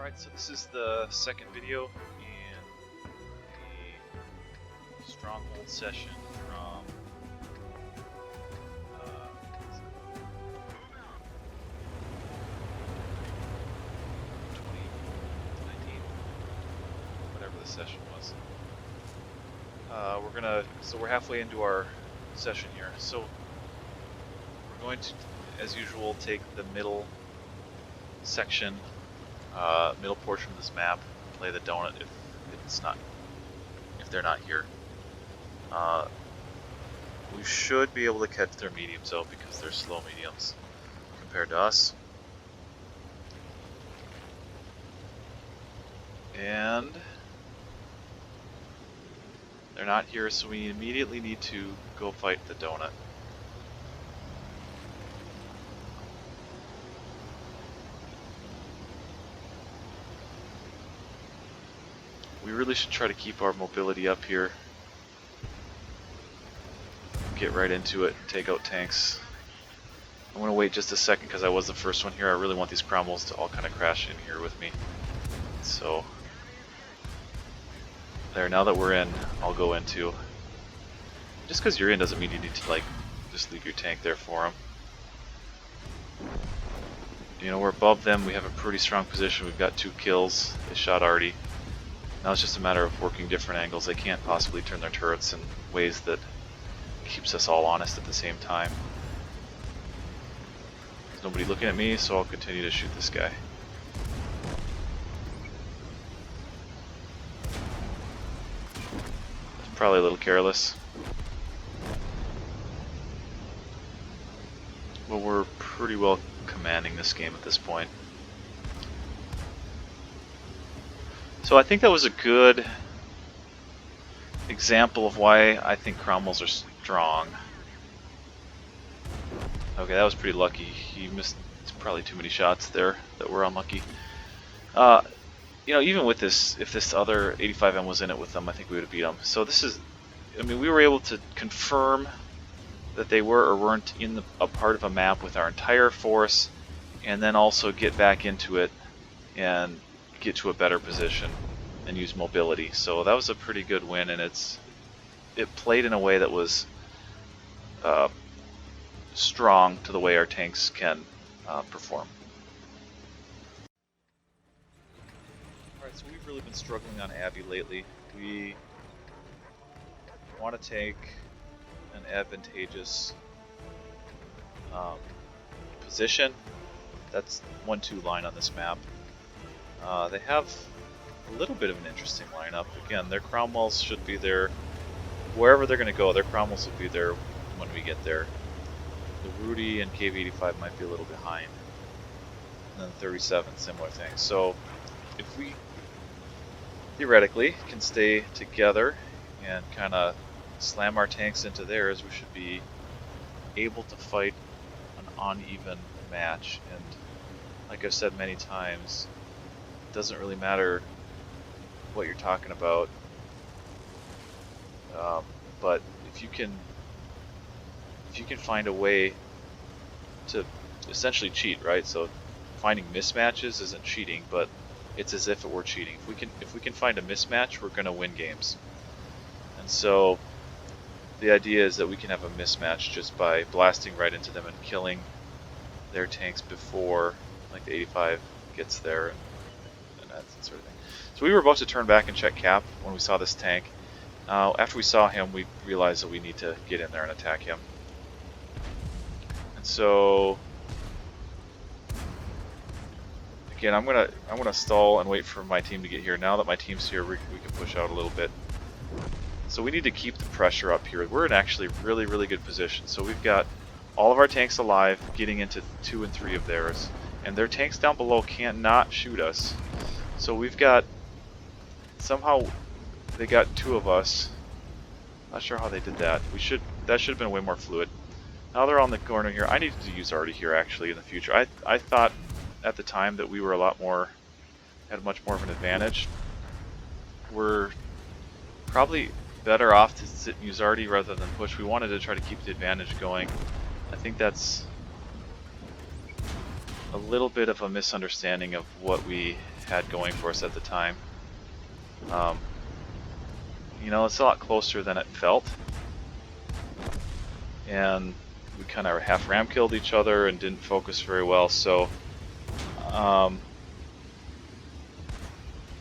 Alright, so this is the second video in the Stronghold session from 2019, whatever the session was. So we're halfway into our session here. So we're going to, as usual, take the middle section, middle portion of this map, play the donut if they're not here. We should be able to catch their mediums out because they're slow mediums compared to us. And they're not here, so we immediately need to go fight the donut. We really should try to keep our mobility up here. Get right into it, take out tanks. I'm going to wait just a second because I was the first one here. I really want these Cromwells to all kind of crash in here with me. So, there, now that we're in, I'll go into. Just because you're in doesn't mean you need to, like, just leave your tank there for them. You know, we're above them, we have a pretty strong position, we've got 2 kills, they shot Artie. Now it's just a matter of working different angles. They can't possibly turn their turrets in ways that keeps us all honest at the same time. There's nobody looking at me, so I'll continue to shoot this guy. Probably a little careless. But we're pretty well commanding this game at this point. So I think that was a good example of why I think Cromwells are strong. Okay, that was pretty lucky. He missed probably too many shots there that were unlucky. You know, even with this, if this other 85M was in it with them, I think we would have beat them. So this is, I mean, we were able to confirm that they were or weren't in a part of a map with our entire force, and then also get back into it and get to a better position and use mobility. So that was a pretty good win, and it played in a way that was strong to the way our tanks can perform. Alright, so we've really been struggling on Abbey lately. We want to take an advantageous position. That's 1-2 line on this map. They have a little bit of an interesting lineup. Again, their Cromwells should be there wherever they're going to go. Their Cromwells will be there when we get there. The Rudy and KV-85 might be a little behind. And then 37, similar thing. So if we theoretically can stay together and kind of slam our tanks into theirs, we should be able to fight an uneven match. And like I've said many times, it doesn't really matter what you're talking about, but if you can find a way to essentially cheat, right? So finding mismatches isn't cheating, but it's as if it were cheating. If we can find a mismatch, we're going to win games. And so the idea is that we can have a mismatch just by blasting right into them and killing their tanks before, like, the 85 gets there and that sort of thing. So we were about to turn back and check cap when we saw this tank. After we saw him, we realized that we need to get in there and attack him. And so again, I'm gonna stall and wait for my team to get here. Now that my team's here, we can push out a little bit. So we need to keep the pressure up here. We're in actually really good position. So we've got all of our tanks alive, getting into 2 and 3 of theirs, and their tanks down below can't not shoot us. So we've got, somehow they got 2 of us. Not sure how they did that. That should have been way more fluid. Now they're on the corner here. I needed to use Artie here actually in the future. I thought at the time that we were had much more of an advantage. We're probably better off to sit and use Artie rather than push. We wanted to try to keep the advantage going. I think that's a little bit of a misunderstanding of what we had going for us at the time. You know, it's a lot closer than it felt. And we kind of half ram killed each other and didn't focus very well. So I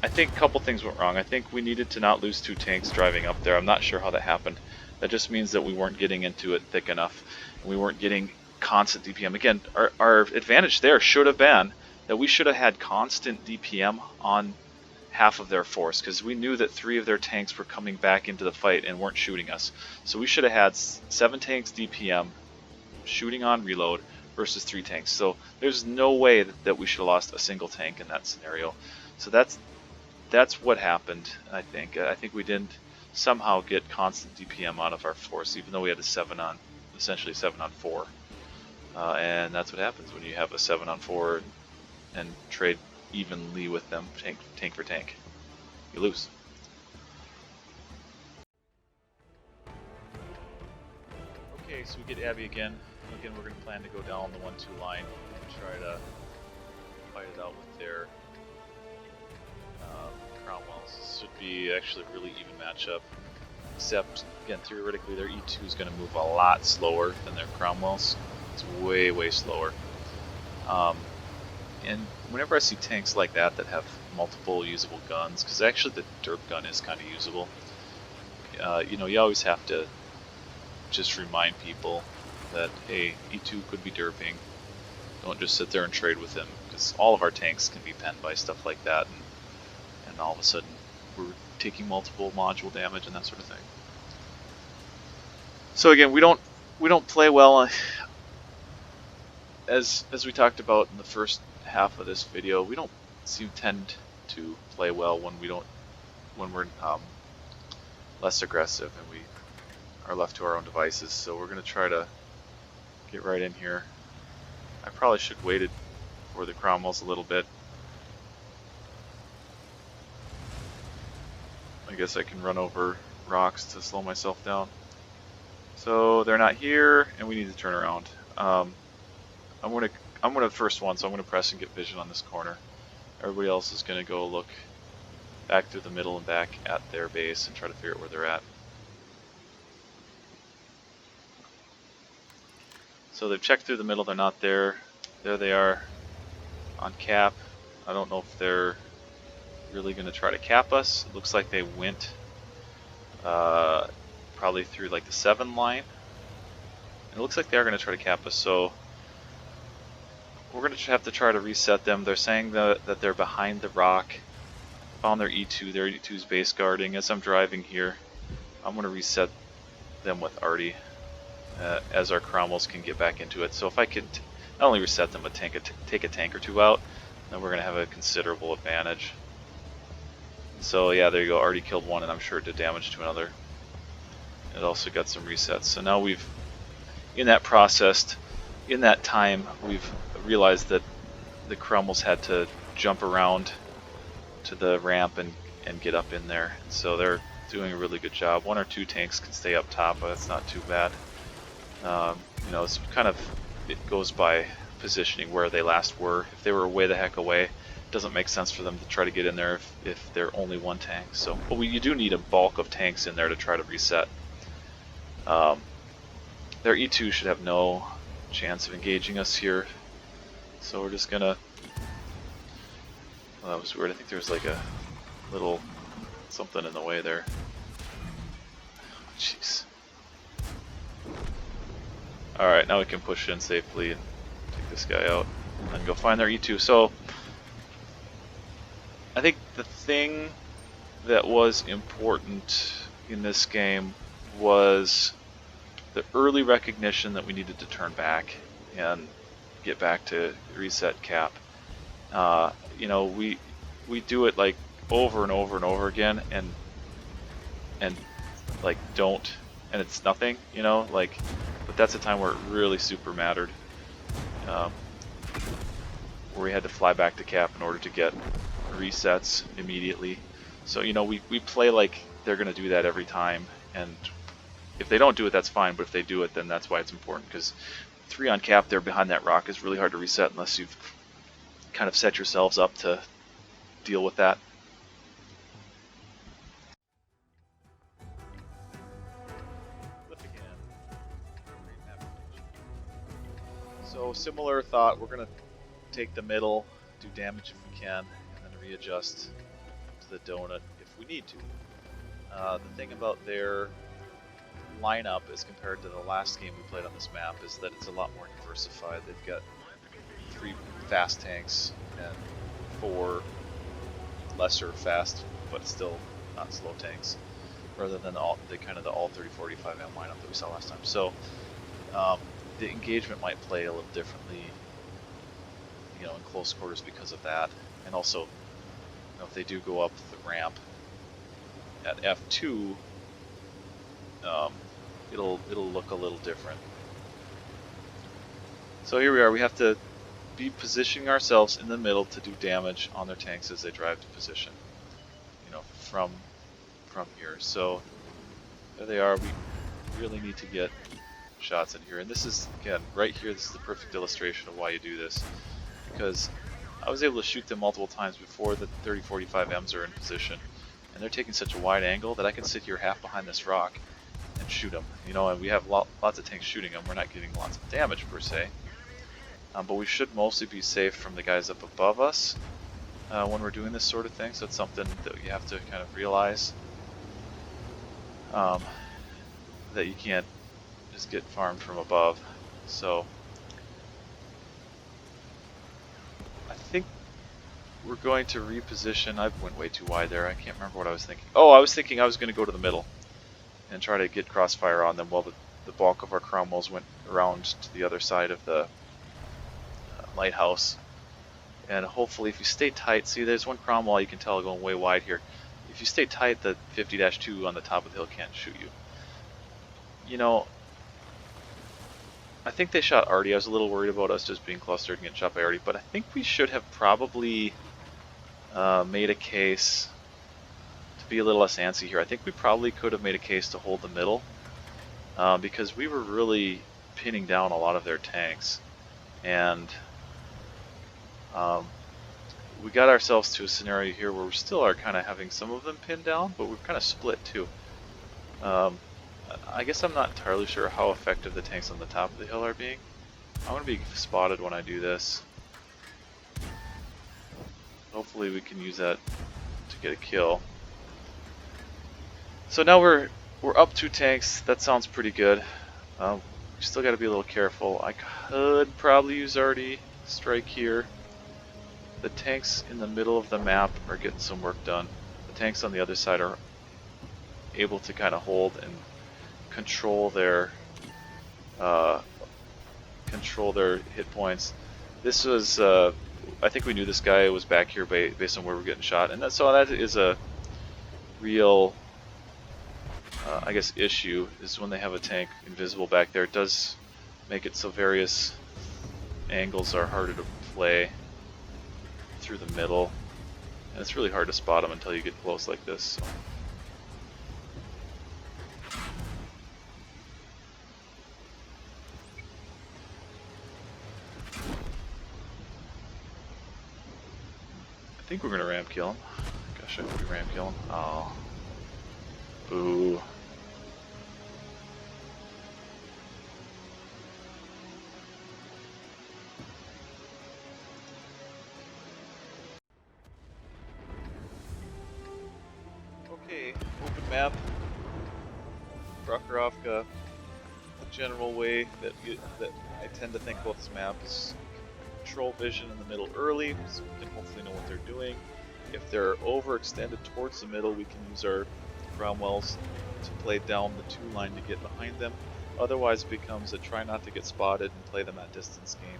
think a couple things went wrong. I think we needed to not lose 2 tanks driving up there. I'm not sure how that happened. That just means that we weren't getting into it thick enough. And we weren't getting constant DPM. Again, our advantage there should have been that we should have had constant DPM on half of their force, because we knew that 3 of their tanks were coming back into the fight and weren't shooting us. So we should have had 7 tanks DPM shooting on reload versus 3 tanks. So there's no way that we should have lost a single tank in that scenario. So that's what happened. I think we didn't somehow get constant DPM out of our force, even though we had a essentially 7 on 4. And that's what happens when you have a 7 on 4 and trade evenly with them, tank for tank. You lose. Okay, so we get Abby again. Again, we're going to plan to go down the 1-2 line and try to fight it out with their Cromwells. This should be actually a really even matchup, except, again, theoretically their E2 is going to move a lot slower than their Cromwells. It's way, way slower. And whenever I see tanks like that have multiple usable guns, because actually the derp gun is kind of usable, you know, you always have to just remind people that, hey, E2 could be derping. Don't just sit there and trade with him, because all of our tanks can be penned by stuff like that, and all of a sudden we're taking multiple module damage and that sort of thing. So again, we don't play well, as we talked about in the first half of this video. We don't tend to play well when we're less aggressive and we are left to our own devices. So we're going to try to get right in here. I probably should have waited for the Cromwells a little bit. I guess I can run over rocks to slow myself down. So they're not here, and we need to turn around. I'm gonna first one, so I'm gonna press and get vision on this corner. Everybody else is gonna go look back through the middle and back at their base and try to figure out where they're at. So they've checked through the middle, they're not there. There they are on cap. I don't know if they're really gonna try to cap us. It looks like they went probably through like the 7 line. It looks like they are gonna try to cap us, so we're going to have to try to reset them. They're saying that they're behind the rock. Found their E2. Their E2's base guarding. As I'm driving here, I'm going to reset them with Artie as our Cromwells can get back into it. So if I could not only reset them, but take a tank or 2 out, then we're going to have a considerable advantage. So yeah, there you go. Artie killed 1, and I'm sure it did damage to another. It also got some resets. So now we've, in that process, in that time, we've realized that the Cromwells had to jump around to the ramp and get up in there. So they're doing a really good job. 1 or 2 tanks can stay up top, but that's not too bad. You know, it's kind of, it goes by positioning where they last were. If they were way the heck away, it doesn't make sense for them to try to get in there if they're only 1 tank. So, but you do need a bulk of tanks in there to try to reset. Their E2 should have no chance of engaging us here. So we're just gonna... Well, that was weird. I think there was like a little something in the way there. Jeez. Alright, now we can push in safely and take this guy out and go find their E2. So I think the thing that was important in this game was the early recognition that we needed to turn back and get back to reset cap. You know, we do it like over and over and over again, and like don't, and it's nothing, you know, like, but that's a time where it really super mattered, where we had to fly back to cap in order to get resets immediately. So, you know, we play like they're gonna do that every time, and if they don't do it, that's fine, but if they do it, then that's why it's important, because 3 on cap there behind that rock is really hard to reset unless you've kind of set yourselves up to deal with that. So similar thought, we're going to take the middle, do damage if we can, and then readjust to the donut if we need to. The thing about their lineup as compared to the last game we played on this map is that it's a lot more diversified. They've got 3 fast tanks and 4 lesser fast but still not slow tanks, rather than all the kind of the all 30-45 M lineup that we saw last time. So the engagement might play a little differently, in close quarters because of that, and also, if they do go up the ramp at F2, it'll look a little different. So here we are. We have to be positioning ourselves in the middle to do damage on their tanks as they drive to position. From here. So there they are. We really need to get shots in here, and this is, again, right here. This is the perfect illustration of why you do this, because I was able to shoot them multiple times before the 30-45 Ms are in position, and they're taking such a wide angle that I can sit here half behind this rock and shoot them. And we have lots of tanks shooting them. We're not getting lots of damage per se, but we should mostly be safe from the guys up above us when we're doing this sort of thing. So it's something that you have to kind of realize, that you can't just get farmed from above. So I think we're going to reposition. I went way too wide there. I can't remember what I was thinking. Oh, I was thinking I was going to go to the middle and try to get crossfire on them while the bulk of our Cromwells went around to the other side of the lighthouse. And hopefully, if you stay tight, see, there's one Cromwell you can tell going way wide here. If you stay tight, the 50-2 on the top of the hill can't shoot you. I think they shot Artie. I was a little worried about us just being clustered and getting shot by Artie, but I think we should have probably made a case to be a little less antsy here. I think we probably could have made a case to hold the middle, because we were really pinning down a lot of their tanks, and we got ourselves to a scenario here where we still are kind of having some of them pinned down, but we're kind of split too. I guess I'm not entirely sure how effective the tanks on the top of the hill are being. I want to be spotted when I do this. Hopefully we can use that to get a kill. So now we're up 2 tanks. That sounds pretty good. We still got to be a little careful. I could probably use Artie strike here. The tanks in the middle of the map are getting some work done. The tanks on the other side are able to kind of hold and control their hit points. This was, I think we knew this guy was back here based on where we're getting shot, and so that is a real, I guess, issue, is when they have a tank invisible back there. It does make it so various angles are harder to play through the middle, and it's really hard to spot them until you get close like this. So. I think we're gonna ram kill him. Gosh, I hope we ram kill him. Oh. Boo. Okay, open map. Brokrovka. The general way that I tend to think about this map is control vision in the middle early, so we can hopefully know what they're doing. If they're overextended towards the middle, we can use our Cromwells to play down the 2 line to get behind them. Otherwise, it becomes a try not to get spotted and play them at distance game.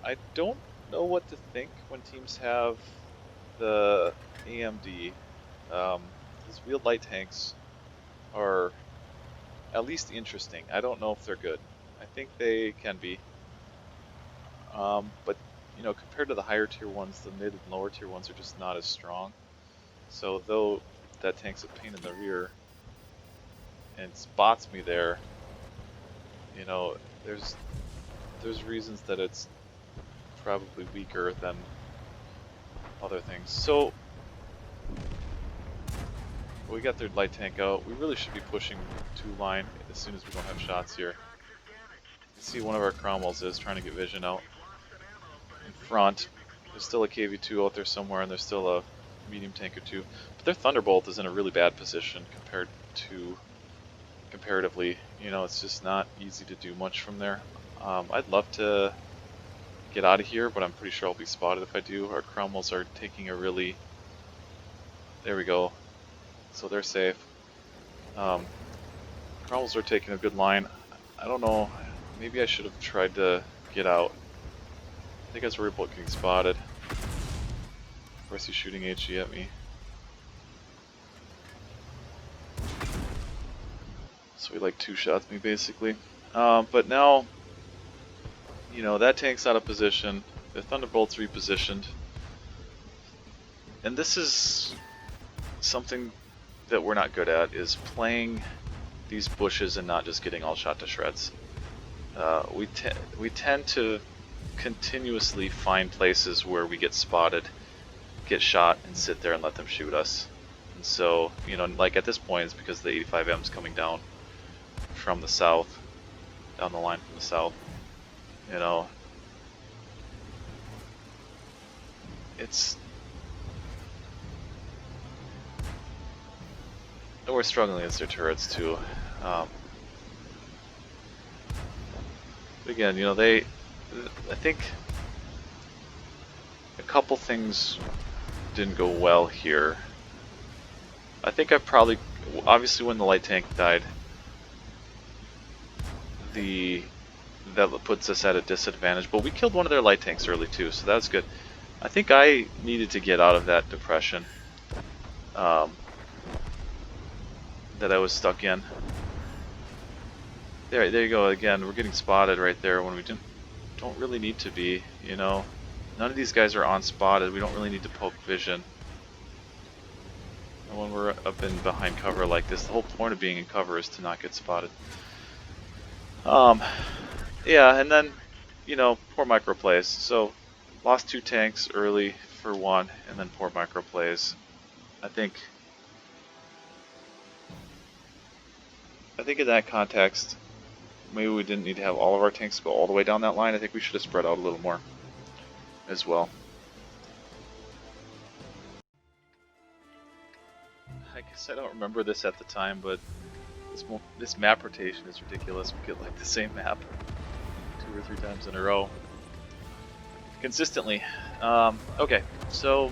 I don't know what to think when teams have the AMD. These wheeled light tanks are at least interesting. I don't know if they're good. I think they can be. But compared to the higher tier ones, the mid and lower tier ones are just not as strong. So though that tank's a pain in the rear and spots me there, there's reasons that it's probably weaker than other things. So we got their light tank out. We really should be pushing 2-line as soon as we don't have shots here. You see one of our Cromwells is trying to get vision out in front. There's still a KV-2 out there somewhere, and there's still a medium tank or two. But their Thunderbolt is in a really bad position comparatively. You know, it's just not easy to do much from there. I'd love to get out of here, but I'm pretty sure I'll be spotted if I do. Our Cromwells are taking a really... There we go. So they're safe. Cromwells are taking a good line. I don't know. Maybe I should have tried to get out. I think I was worried about getting spotted. Of course he's shooting HE at me. So he like 2-shots me basically. But now, you know, that tank's out of position. The Thunderbolt's repositioned. And this is something that we're not good at, is playing these bushes and not just getting all shot to shreds. We tend to continuously find places where we get spotted, get shot, and sit there and let them shoot us. And so, you know, like at this point, it's because the 85M's coming down from the south, down the line from the south. You know, it's... And we're struggling against their turrets too. But again, you know, I think a couple things didn't go well here. I think obviously when the light tank died, that puts us at a disadvantage, but we killed one of their light tanks early too, so that's good. I think I needed to get out of that depression that I was stuck in. There you go again. We're getting spotted right there when we don't really need to be. You know, none of these guys are unspotted. We don't really need to poke vision. And when we're up in behind cover like this, the whole point of being in cover is to not get spotted. Yeah, and then, you know, poor micro plays. So lost 2 tanks early for 1, and then poor micro plays. I think in that context, maybe we didn't need to have all of our tanks go all the way down that line. I think we should have spread out a little more as well. I guess I don't remember this at the time, but this map rotation is ridiculous. We get like the same map 2 or 3 times in a row consistently. Okay, so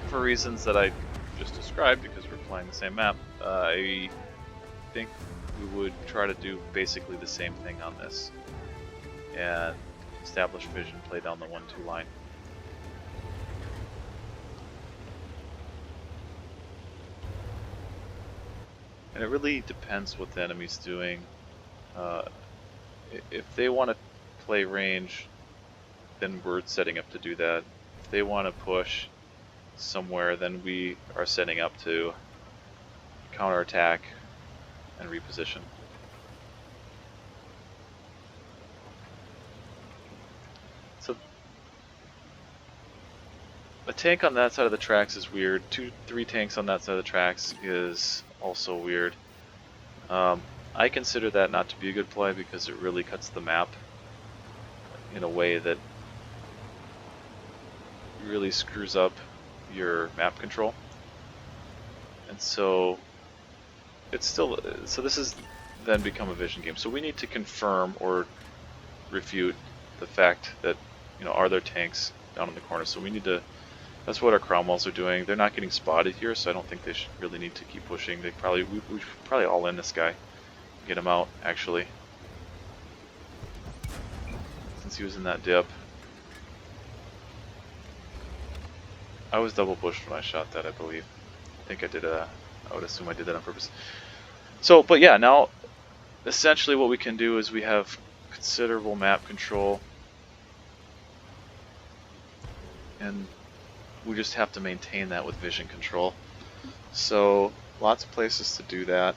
for reasons that I just described, because we're playing the same map, I think we would try to do basically the same thing on this and establish vision, play down the 1-2 line. And it really depends what the enemy's doing. If they want to play range, then we're setting up to do that. If they want to push somewhere, then we are setting up to counterattack and reposition. So a tank on that side of the tracks is weird. 2-3 tanks on that side of the tracks is also weird. I consider that not to be a good play because it really cuts the map in a way that really screws up your map control. And so it's still, so this has then become a vision game. So we need to confirm or refute the fact that, you know, are there tanks down in the corner? So we need to, that's what our Cromwells are doing. They're not getting spotted here, so I don't think they should really need to keep pushing. We should probably all in this guy, get him out actually, since he was in that dip. I was double bushed when I shot that, I believe. I think I did I would assume I did that on purpose. So, but yeah, now essentially what we can do is we have considerable map control, and we just have to maintain that with vision control. So lots of places to do that.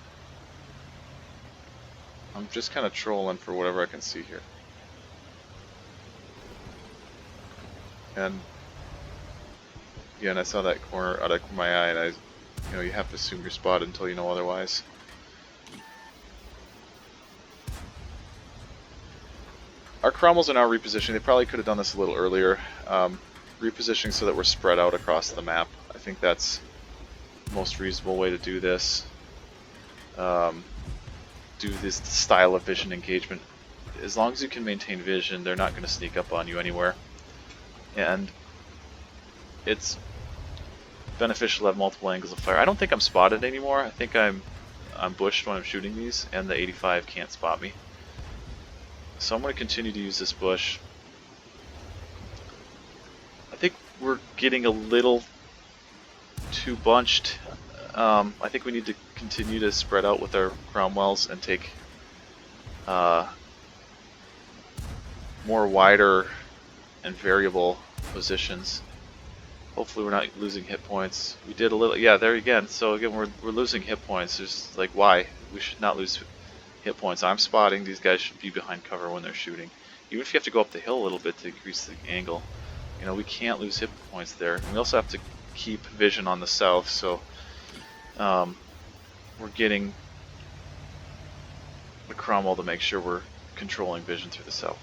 I'm just kind of trolling for whatever I can see here. And again, I saw that corner out of my eye, and you have to assume you're spotted until you know otherwise. Our Cromwells are now repositioning. They probably could have done this a little earlier. Repositioning so that we're spread out across the map. I think that's the most reasonable way to do this. Do this style of vision engagement. As long as you can maintain vision, they're not going to sneak up on you anywhere. And it's beneficial to have multiple angles of fire. I don't think I'm spotted anymore. I think I'm bushed when I'm shooting these, and the 85 can't spot me. So I'm going to continue to use this bush. I think we're getting a little too bunched. I think we need to continue to spread out with our Cromwells and take more wider and variable positions. Hopefully we're not losing hit points. We did a little, yeah, there again. So again, we're losing hit points. There's like, why? We should not lose hit points. I'm spotting. These guys should be behind cover when they're shooting. Even if you have to go up the hill a little bit to increase the angle, we can't lose hit points there. And we also have to keep vision on the south, so we're getting the Cromwell to make sure we're controlling vision through the south.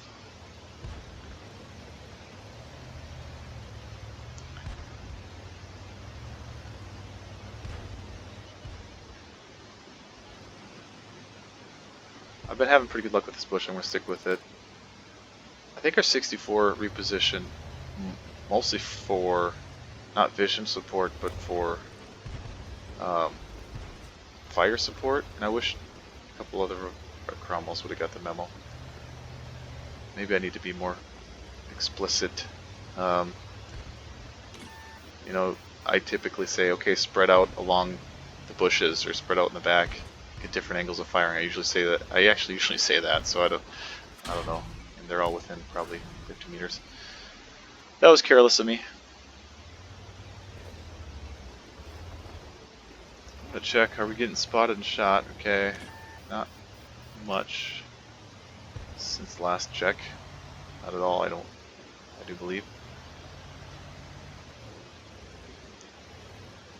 I've been having pretty good luck with this bush. I'm going to stick with it. I think our 64 reposition mostly for not vision support, but for fire support. And I wish a couple other Cromwells would have got the memo. Maybe I need to be more explicit. I typically say, okay, spread out along the bushes or spread out in the back. Get different angles of firing. I usually say that. I actually usually say that, so I don't know. And they're all within probably 50 meters. That was careless of me. I'm gonna check. Are we getting spotted and shot? Okay, not much since last check. Not at all. I do believe.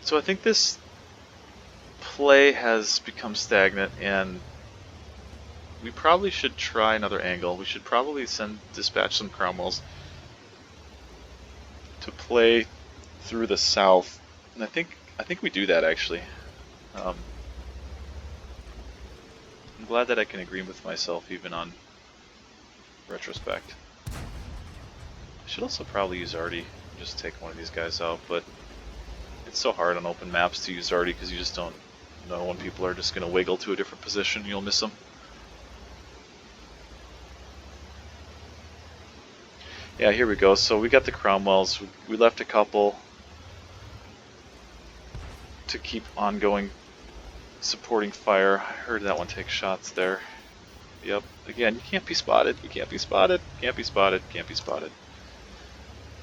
So I think this play has become stagnant, and we probably should try another angle. We should probably dispatch some Cromwells to play through the south, and I think we do that actually. I'm glad that I can agree with myself even on retrospect. I should also probably use Artie and just take one of these guys out, but it's so hard on open maps to use Artie because you just don't know when people are just going to wiggle to a different position. You'll miss them. Yeah, here we go. So we got the Cromwells. We left a couple to keep ongoing supporting fire. I heard that one take shots there. Yep. Again, you can't be spotted. You can't be spotted. Can't be spotted. Can't be spotted.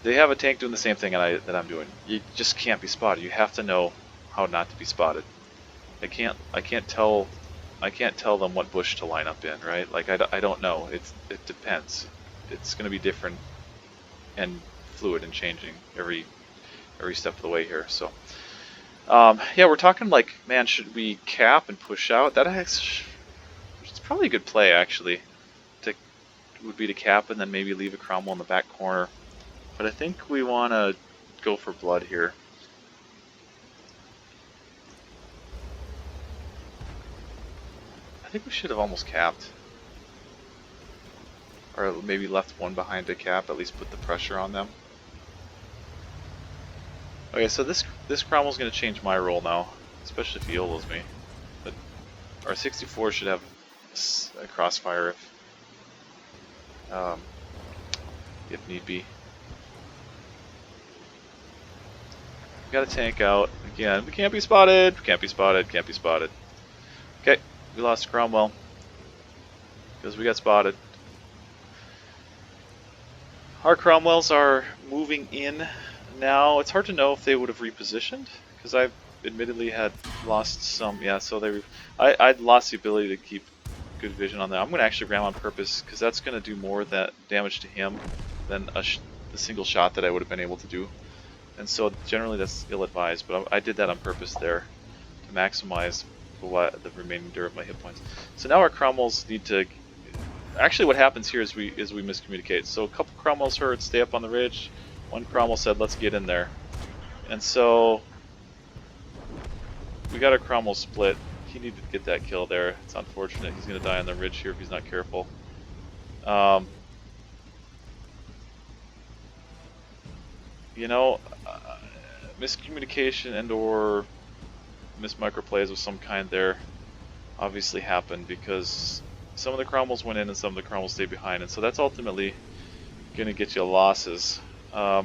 They have a tank doing the same thing that I'm doing. You just can't be spotted. You have to know how not to be spotted. I can't tell them what bush to line up in, right? Like I don't know. It depends. It's going to be different and fluid and changing every step of the way here. So yeah, we're talking like, man, should we cap and push out? It's probably a good play actually. Would be to cap and then maybe leave a Cromwell in the back corner. But I think we want to go for blood here. I think we should have almost capped. Or maybe left one behind to cap, at least put the pressure on them. Okay, so this Cromwell's going to change my role now, especially if he YOLOs me. But our 64 should have a crossfire if need be. We got a tank out. Again, we can't be spotted, can't be spotted, can't be spotted. Okay, we lost Cromwell because we got spotted. Our Cromwells are moving in now. It's hard to know if they would have repositioned because I admittedly had lost some. Yeah, so I'd lost the ability to keep good vision on that. I'm going to actually ram on purpose because that's going to do more that damage to him than the single shot that I would have been able to do. And so generally that's ill-advised, but I did that on purpose there to maximize the remainder of my hit points. So now our Cromwells need to... Actually what happens here is we miscommunicate. So a couple Cromwells heard, stay up on the ridge. One Cromwell said, let's get in there. And so we got our Cromwell split. He needed to get that kill there. It's unfortunate. He's going to die on the ridge here if he's not careful. You know, miscommunication and or mismicroplays of some kind there obviously happened because some of the Cromwells went in and some of the Cromwells stayed behind, and so that's ultimately going to get you losses. I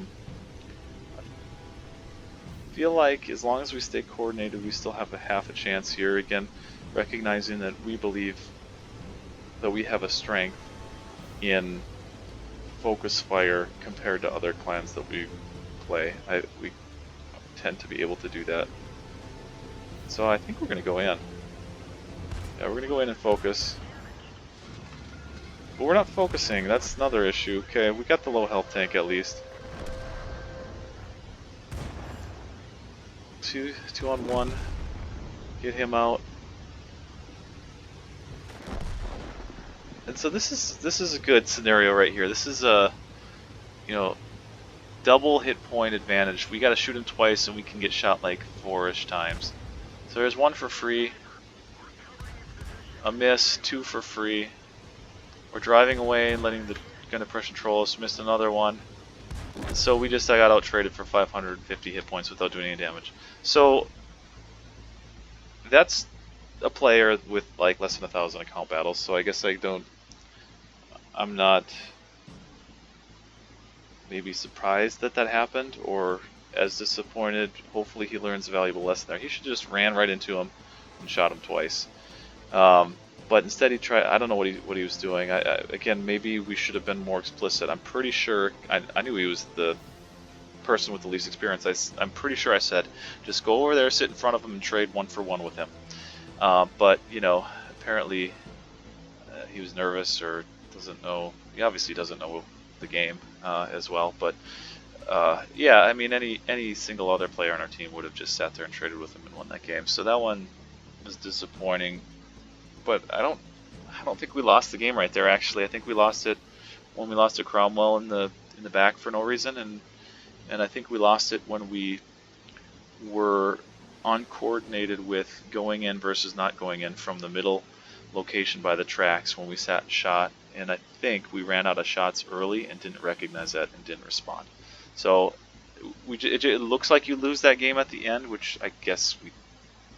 feel like as long as we stay coordinated, we still have a half a chance here. Again, recognizing that we believe that we have a strength in focus fire compared to other clans that we play. We tend to be able to do that. So I think we're going to go in. Yeah, we're going to go in and focus. But we're not focusing, that's another issue. Okay, we got the low health tank at least. Two on one. Get him out. And so this is a good scenario right here. This is a, you know, double hit point advantage. We got to shoot him twice and we can get shot like 4-ish times. So there's one for free. A miss, 2 for free. We're driving away and letting the gun depression troll us. Missed another one. And so we just got out traded for 550 hit points without doing any damage. So that's a player with like less than 1,000 account battles. So I guess I'm not maybe surprised that happened or as disappointed. Hopefully he learns a valuable lesson there. He should just ran right into him and shot him twice. But instead he tried, I don't know what he was doing. Again, maybe we should have been more explicit. I'm pretty sure, I knew he was the person with the least experience. I'm pretty sure I said, just go over there, sit in front of him and trade 1-for-1 with him. But, you know, apparently he was nervous or doesn't know, he obviously doesn't know the game as well. But yeah, I mean, any single other player on our team would have just sat there and traded with him and won that game. So that one was disappointing. But I don't think we lost the game right there. Actually, I think we lost it when we lost to Cromwell in the back for no reason, and I think we lost it when we were uncoordinated with going in versus not going in from the middle location by the tracks when we sat and shot. And I think we ran out of shots early and didn't recognize that and didn't respond. So it looks like you lose that game at the end, which I guess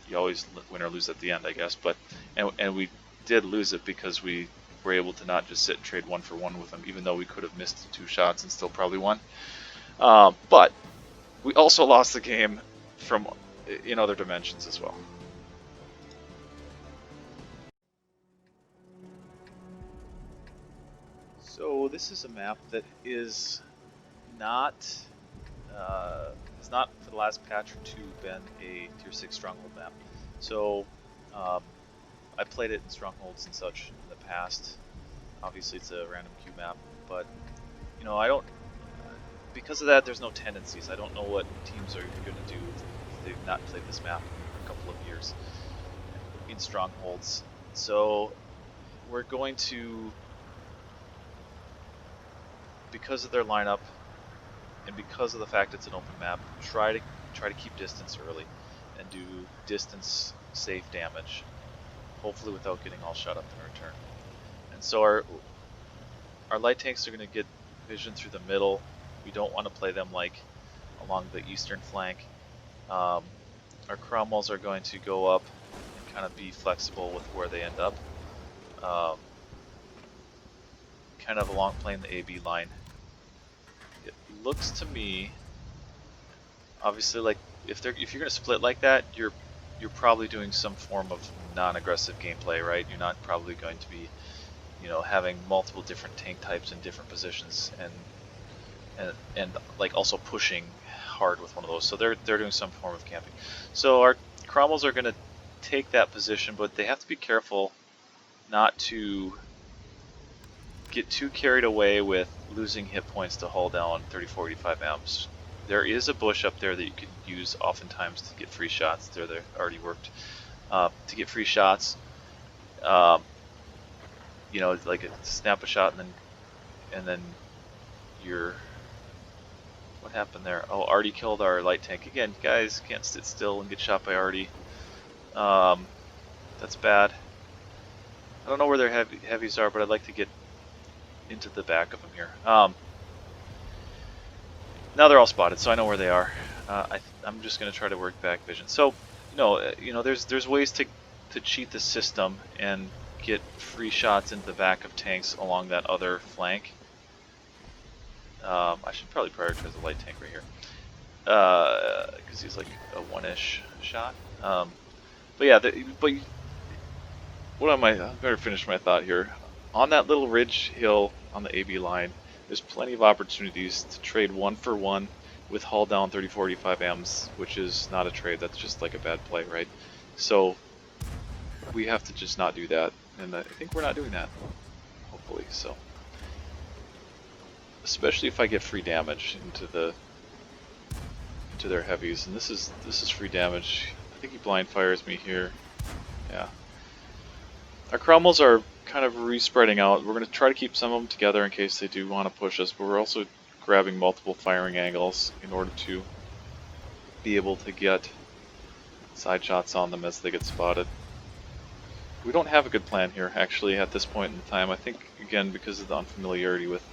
you always win or lose at the end, I guess. But and we did lose it because we were able to not just sit and trade 1-for-1 with them, even though we could have missed 2 shots and still probably won. But we also lost the game from in other dimensions as well. So this is a map that is not has not for the last patch or 2 been a tier 6 stronghold map. So I played it in Strongholds and such in the past. Obviously it's a random queue map, but you know, I don't, because of that there's no tendencies. I don't know what teams are going to do if they've not played this map in a couple of years in Strongholds. So we're going to, because of their lineup and because of the fact it's an open map, try to keep distance early and do distance safe damage, hopefully without getting all shot up in return. And so our light tanks are going to get vision through the middle. We don't want to play them like along the eastern flank. Our Cromwells are going to go up and kind of be flexible with where they end up, kind of along playing the AB line. It looks to me, obviously, like if you're going to split like that, you're probably doing some form of non-aggressive gameplay, right? You're not probably going to be, you know, having multiple different tank types in different positions and like also pushing hard with one of those. So they're doing some form of camping. So our Cromwells are going to take that position, but they have to be careful not to get too carried away with losing hit points to haul down 30-45 M's. There is a bush up there that you can use oftentimes to get free shots. They're already worked to get free shots. You know, like snap a shot and then you're. What happened there? Oh, Artie killed our light tank again. Guys, can't sit still and get shot by Artie. That's bad. I don't know where their heavies are, but I'd like to get into the back of them here. Now they're all spotted, so I know where they are. I'm just going to try to work back vision. So, there's ways to cheat the system and get free shots into the back of tanks along that other flank. I should probably prioritize the light tank right here, because he's like a one-ish shot. But yeah, what am I better finish my thought here. On that little ridge hill on the AB line, there's plenty of opportunities to trade 1-for-1 with hull down 30-45 M's, which is not a trade. That's just like a bad play, right? So we have to just not do that, and I think we're not doing that, hopefully. So, especially if I get free damage into their heavies, and this is free damage. I think he blind fires me here. Yeah. Our Cromwells are kind of re-spreading out. We're going to try to keep some of them together in case they do want to push us, but we're also grabbing multiple firing angles in order to be able to get side shots on them as they get spotted. We don't have a good plan here, actually, at this point in time. I think, again, because of the unfamiliarity with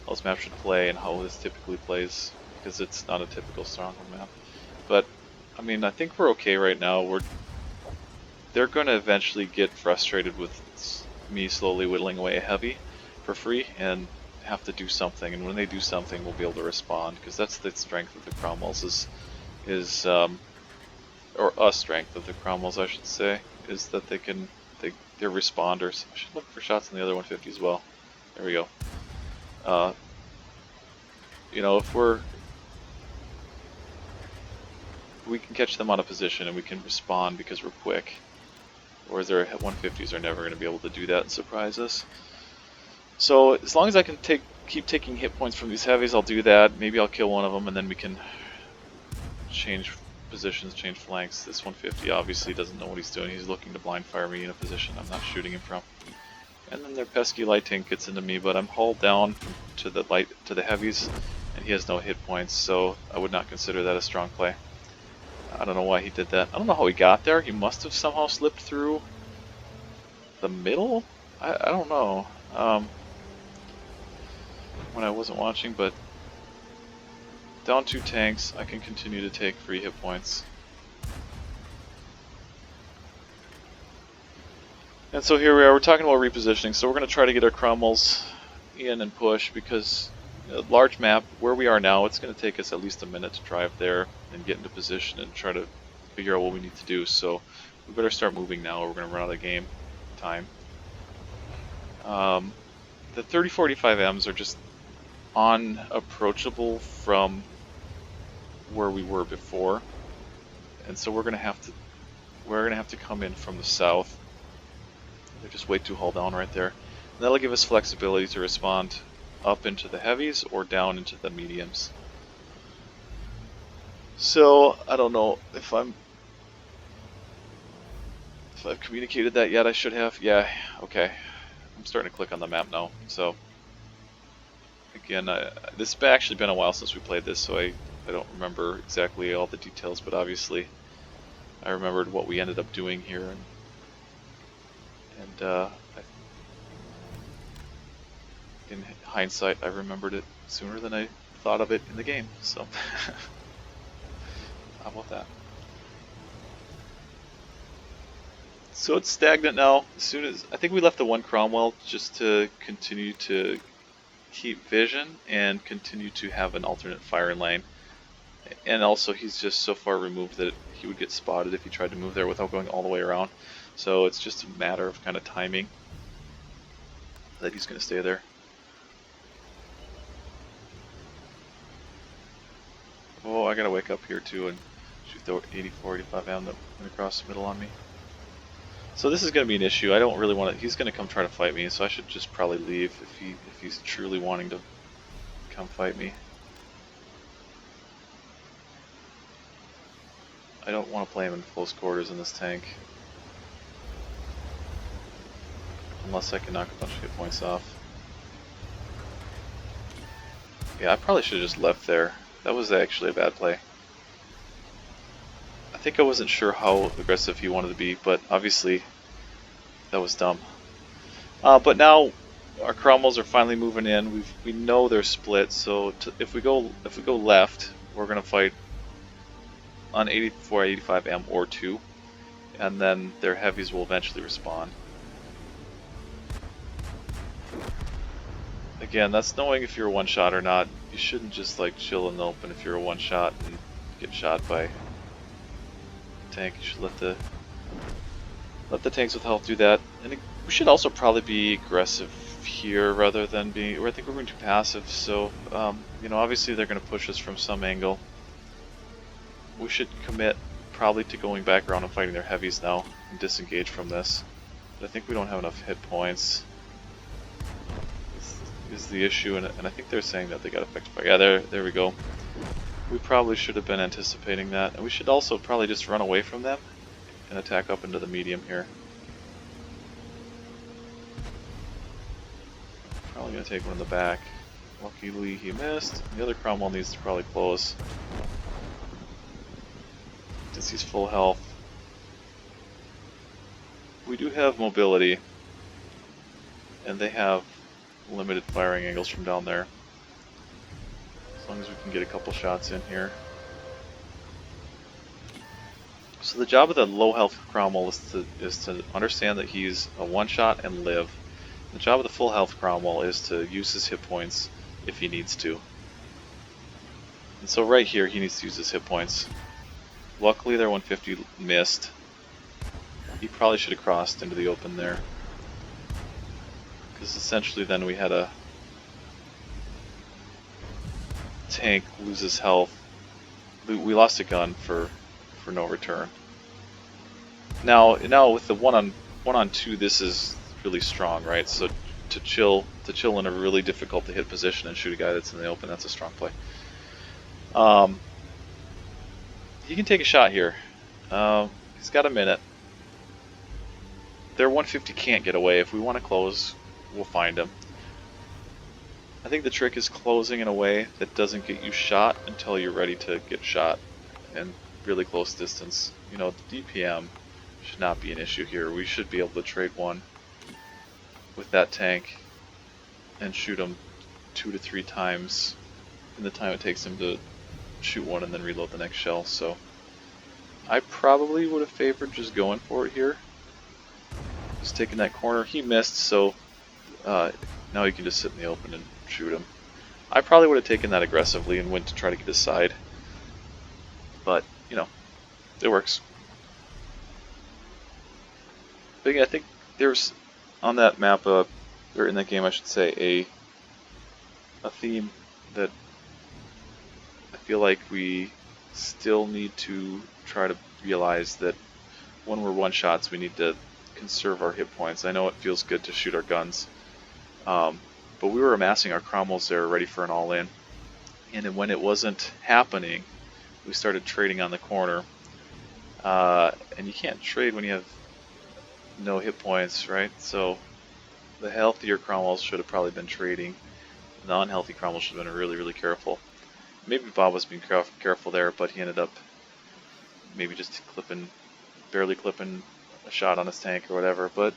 how this map should play and how this typically plays, because it's not a typical Stronghold map. But, I mean, I think we're okay right now. They're going to eventually get frustrated with me slowly whittling away a heavy for free and have to do something. And when they do something, we'll be able to respond, because that's the strength of the Cromwells or a strength of the Cromwells, I should say, is that they're responders. I should look for shots on the other 150 as well. There we go. If we can catch them out of position and we can respond because we're quick. Whereas their 150s are never going to be able to do that and surprise us. So as long as I can keep taking hit points from these heavies, I'll do that. Maybe I'll kill one of them and then we can change positions, change flanks. This 150 obviously doesn't know what he's doing. He's looking to blind fire me in a position I'm not shooting him from. And then their pesky light tank gets into me, but I'm hulled down to the heavies, and he has no hit points, so I would not consider that a strong play. I don't know why he did that. I don't know how he got there. He must have somehow slipped through the middle? I don't know. When I wasn't watching, but down 2 tanks, I can continue to take free hit points. And so here we are, we're talking about repositioning, so we're going to try to get our Cromwells in and push, because a large map, where we are now, it's going to take us at least a minute to drive there and get into position and try to figure out what we need to do. So we better start moving now, or we're going to run out of game time. The 30-45 M's are just unapproachable from where we were before, and so we're going to have to come in from the south. They're just way too hull down right there. And that'll give us flexibility to respond up into the heavies or down into the mediums. So I don't know if I've communicated that yet. I should have. Yeah, okay. I'm starting to click on the map now. So again, this has actually been a while since we played this, so I don't remember exactly all the details, but obviously I remembered what we ended up doing here, and in hindsight, I remembered it sooner than I thought of it in the game. So how about that? So it's stagnant now. As soon as I think we left the one Cromwell just to continue to keep vision and continue to have an alternate firing lane. And also, he's just so far removed that he would get spotted if he tried to move there without going all the way around. So it's just a matter of kind of timing that he's going to stay there. Oh, I gotta wake up here too and shoot the 84, 85 M that went across the middle on me. So this is going to be an issue. I don't really want to. He's going to come try to fight me, so I should just probably leave if he's truly wanting to come fight me. I don't want to play him in close quarters in this tank. Unless I can knock a bunch of hit points off. Yeah, I probably should have just left there. That was actually a bad play. I think I wasn't sure how aggressive he wanted to be, but obviously that was dumb. But now our Cromwells are finally moving in. We know they're split, so if we go left, we're gonna fight on 84, 85M or 2, and then their heavies will eventually respawn. Again, that's knowing if you're a one-shot or not. You shouldn't just like chill in the open if you're a one-shot and get shot by a tank. You should let the tanks with health do that. And we should also probably be aggressive here rather than being. I think we're going too passive. So you know, obviously they're going to push us from some angle. We should commit probably to going back around and fighting their heavies now and disengage from this. But I think we don't have enough hit points. Is the issue, and I think they're saying that they got affected by. Yeah, there we go. We probably should have been anticipating that, and we should also probably just run away from them and attack up into the medium here. Probably gonna take one in the back. Luckily he missed. The other Cromwell needs to probably close. Since he's full health. We do have mobility, and they have limited firing angles from down there. As long as we can get a couple shots in here. So the job of the low health Cromwell is to understand that he's a one shot and live. The job of the full health Cromwell is to use his hit points if he needs to. And so right here he needs to use his hit points. Luckily their 150 missed. He probably should have crossed into the open there. Because essentially then we had a tank lose his health. We lost a gun for no return. Now with the one on two, this is really strong, right? So to chill in a really difficult to hit position and shoot a guy that's in the open, that's a strong play. He can take a shot here. He's got a minute. Their 150 can't get away. If we want to close, we'll find him. I think the trick is closing in a way that doesn't get you shot until you're ready to get shot, and really close distance. You know, the DPM should not be an issue here. We should be able to trade one with that tank and shoot him 2 to 3 times in the time it takes him to shoot one and then reload the next shell. So I probably would have favored just going for it here. Just taking that corner. He missed, so now he can just sit in the open and shoot him. I probably would have taken that aggressively and went to try to get his side. But, you know, it works. But yeah, I think there's, on that map, or in that game I should say, a theme that I feel like we still need to try to realize that when we're one-shots we need to conserve our hit points. I know it feels good to shoot our guns, but we were amassing our Cromwells there ready for an all-in, and then when it wasn't happening we started trading on the corner, and you can't trade when you have no hit points, right? So the healthier Cromwells should have probably been trading. The unhealthy Cromwell should have been really, really careful. Maybe Bob was being careful there, but he ended up maybe just barely clipping a shot on his tank or whatever. But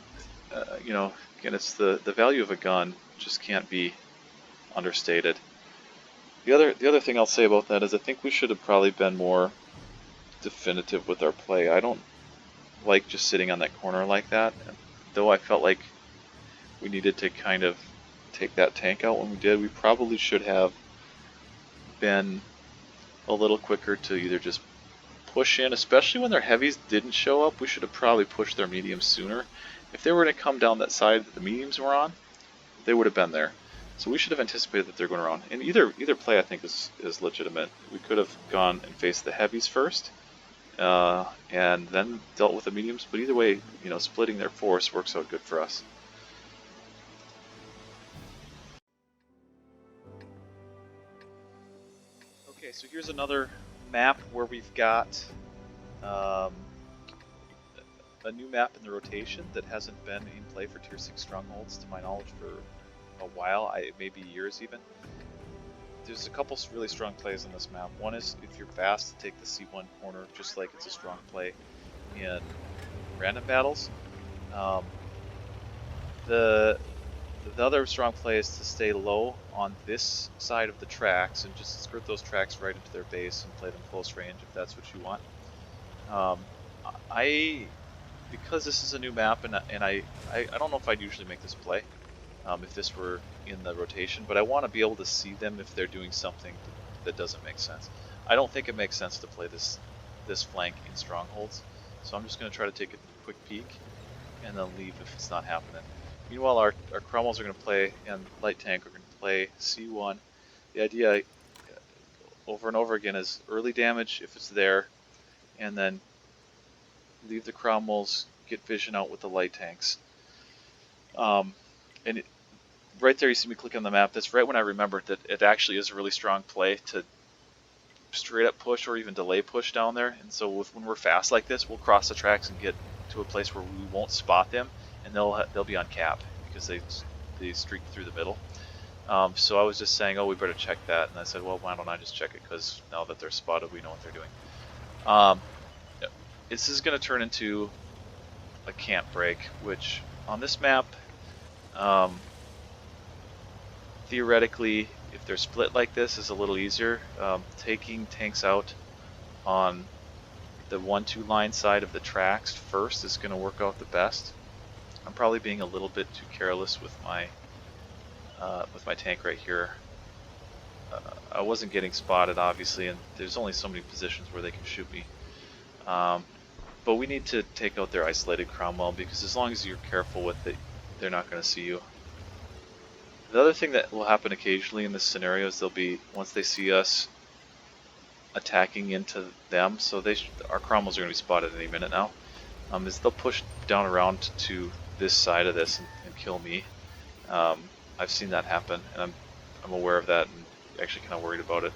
you know, again, it's the value of a gun just can't be understated. The other thing I'll say about that is I think we should have probably been more definitive with our play. I don't like just sitting on that corner like that, though I felt like we needed to kind of take that tank out when we did. We probably should have been a little quicker to either just push in, especially when their heavies didn't show up. We should have probably pushed their mediums sooner. If they were going to come down that side that the mediums were on, they would have been there. So we should have anticipated that they're going around. And either play I think is legitimate. We could have gone and faced the heavies first, and then dealt with the mediums. But either way, you know, splitting their force works out good for us. Okay, so here's another map where we've got um, a new map in the rotation that hasn't been in play for Tier 6 Strongholds, to my knowledge, for a while, maybe years even. There's a couple really strong plays on this map. One is if you're fast to take the C1 corner, just like it's a strong play in random battles. The other strong play is to stay low on this side of the tracks and just skirt those tracks right into their base and play them close range if that's what you want. Because this is a new map, and I don't know if I'd usually make this play if this were in the rotation, but I want to be able to see them if they're doing something that doesn't make sense. I don't think it makes sense to play this flank in Strongholds, so I'm just going to try to take a quick peek and then leave if it's not happening. Meanwhile, our Cromwells are going to play, and Light Tank are going to play C1. The idea over and over again is early damage if it's there, and then leave the Cromwells, get vision out with the Light Tanks. Right there you see me click on the map. That's right when I remembered that it actually is a really strong play to straight up push or even delay push down there. And so when we're fast like this, we'll cross the tracks and get to a place where we won't spot them, and they'll be on cap because they streak through the middle. So I was just saying, oh, we better check that, and I said, well, why don't I just check it, because now that they're spotted, we know what they're doing. This is going to turn into a camp break, which on this map, theoretically, if they're split like this, is a little easier. Taking tanks out on the 1-2 line side of the tracks first is going to work out the best. I'm probably being a little bit too careless with my tank right here. I wasn't getting spotted, obviously, and there's only so many positions where they can shoot me. But we need to take out their isolated Cromwell, because as long as you're careful with it, they're not going to see you. The other thing that will happen occasionally in this scenario is once they see us attacking into them, so our Cromwells are going to be spotted any minute now, is they'll push down around to this side of this and kill me. I've seen that happen, and I'm aware of that and actually kind of worried about it.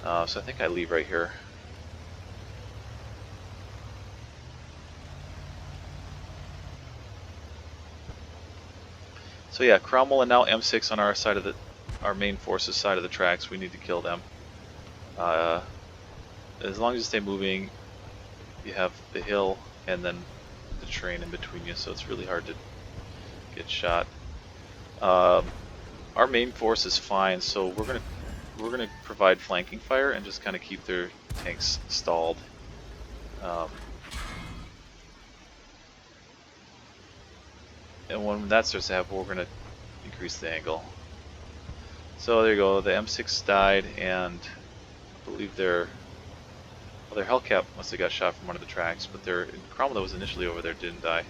So I think I leave right here. So yeah, Cromwell and now M6 on our side of our main forces side of the tracks. We need to kill them. As long as you stay moving, you have the hill and then the terrain in between you, so it's really hard to get shot. Our main force is fine, so we're gonna provide flanking fire and just kind of keep their tanks stalled. And when that starts to happen, we're going to increase the angle. So there you go, the M6 died, and I believe their Hellcat must have got shot from one of the tracks, but their Cromwell that was initially over there didn't die.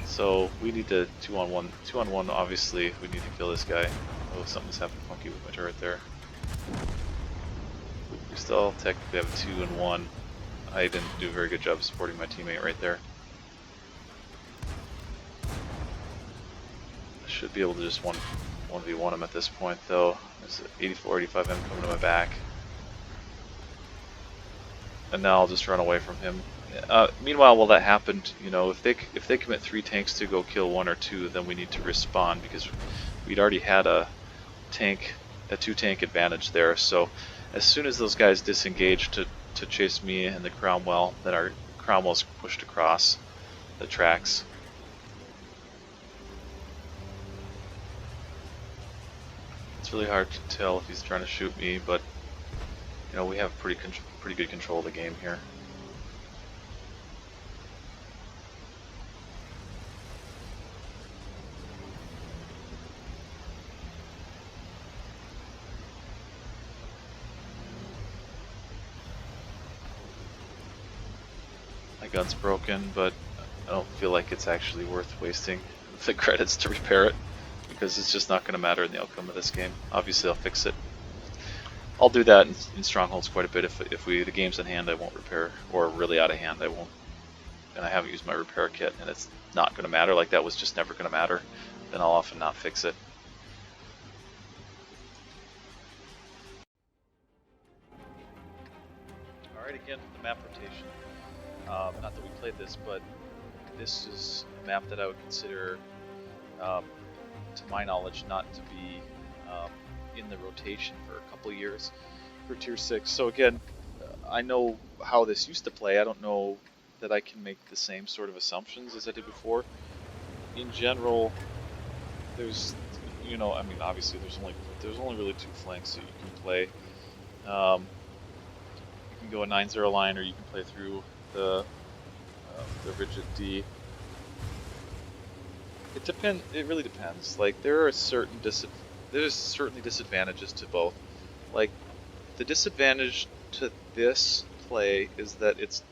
So we need to 2-on-1. 2-on-1, obviously, we need to kill this guy. Oh, something's happened funky with my turret there. We still technically have a 2-and-1. I didn't do a very good job supporting my teammate right there. Should be able to just 1v1 him at this point, though. There's an 84-85M coming to my back. And now I'll just run away from him. Meanwhile, while that happened, you know, if they commit 3 tanks to go kill 1 or 2, then we need to respawn, because we'd already had a 2-tank advantage there. So as soon as those guys disengage to chase me and the Cromwell, then our Cromwell's pushed across the tracks. It's really hard to tell if he's trying to shoot me, but you know, we have pretty good control of the game here. My gun's broken, but I don't feel like it's actually worth wasting the credits to repair it, because it's just not going to matter in the outcome of this game. Obviously I'll fix it I'll do that in Strongholds quite a bit. If the game's in hand, I won't repair, or really out of hand, I won't. And I haven't used my repair kit, and it's not going to matter. Like that was just never going to matter. Then I'll often not fix it. All right, again the map rotation. Not that we played this, but this is a map that I would consider, to my knowledge, not to be in the rotation for a couple years for Tier 6. So again, I know how this used to play. I don't know that I can make the same sort of assumptions as I did before. In general, there's, I mean, obviously there's only really two flanks that you can play. You can go a 9-0 line, or you can play through the rigid D. It really depends. Like there are there's certainly disadvantages to both. Like the disadvantage to this play is that it's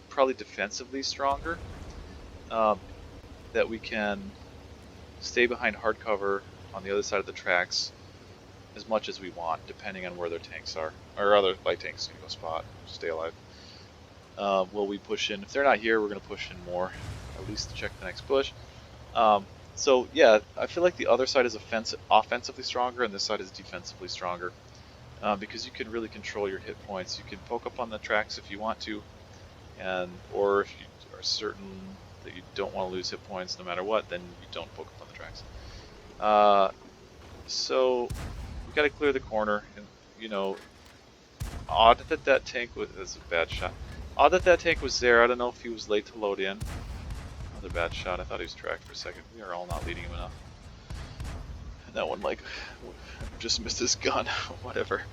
probably defensively stronger. That we can stay behind hard cover on the other side of the tracks as much as we want, depending on where their tanks are. Or other light tanks can go spot, stay alive. Will we push in? If they're not here, we're going to push in more, at least to check the next push. So yeah, I feel like the other side is offensively stronger, and this side is defensively stronger, because you can really control your hit points. You can poke up on the tracks if you want to, or if you are certain that you don't want to lose hit points no matter what, then you don't poke up on the tracks. So we got to clear the corner, and odd that tank was. That's a bad shot. Odd that tank was there. I don't know if he was late to load in. Another bad shot. I thought he was tracked for a second. We are all not leading him enough. And that one, like, just missed his gun. Whatever.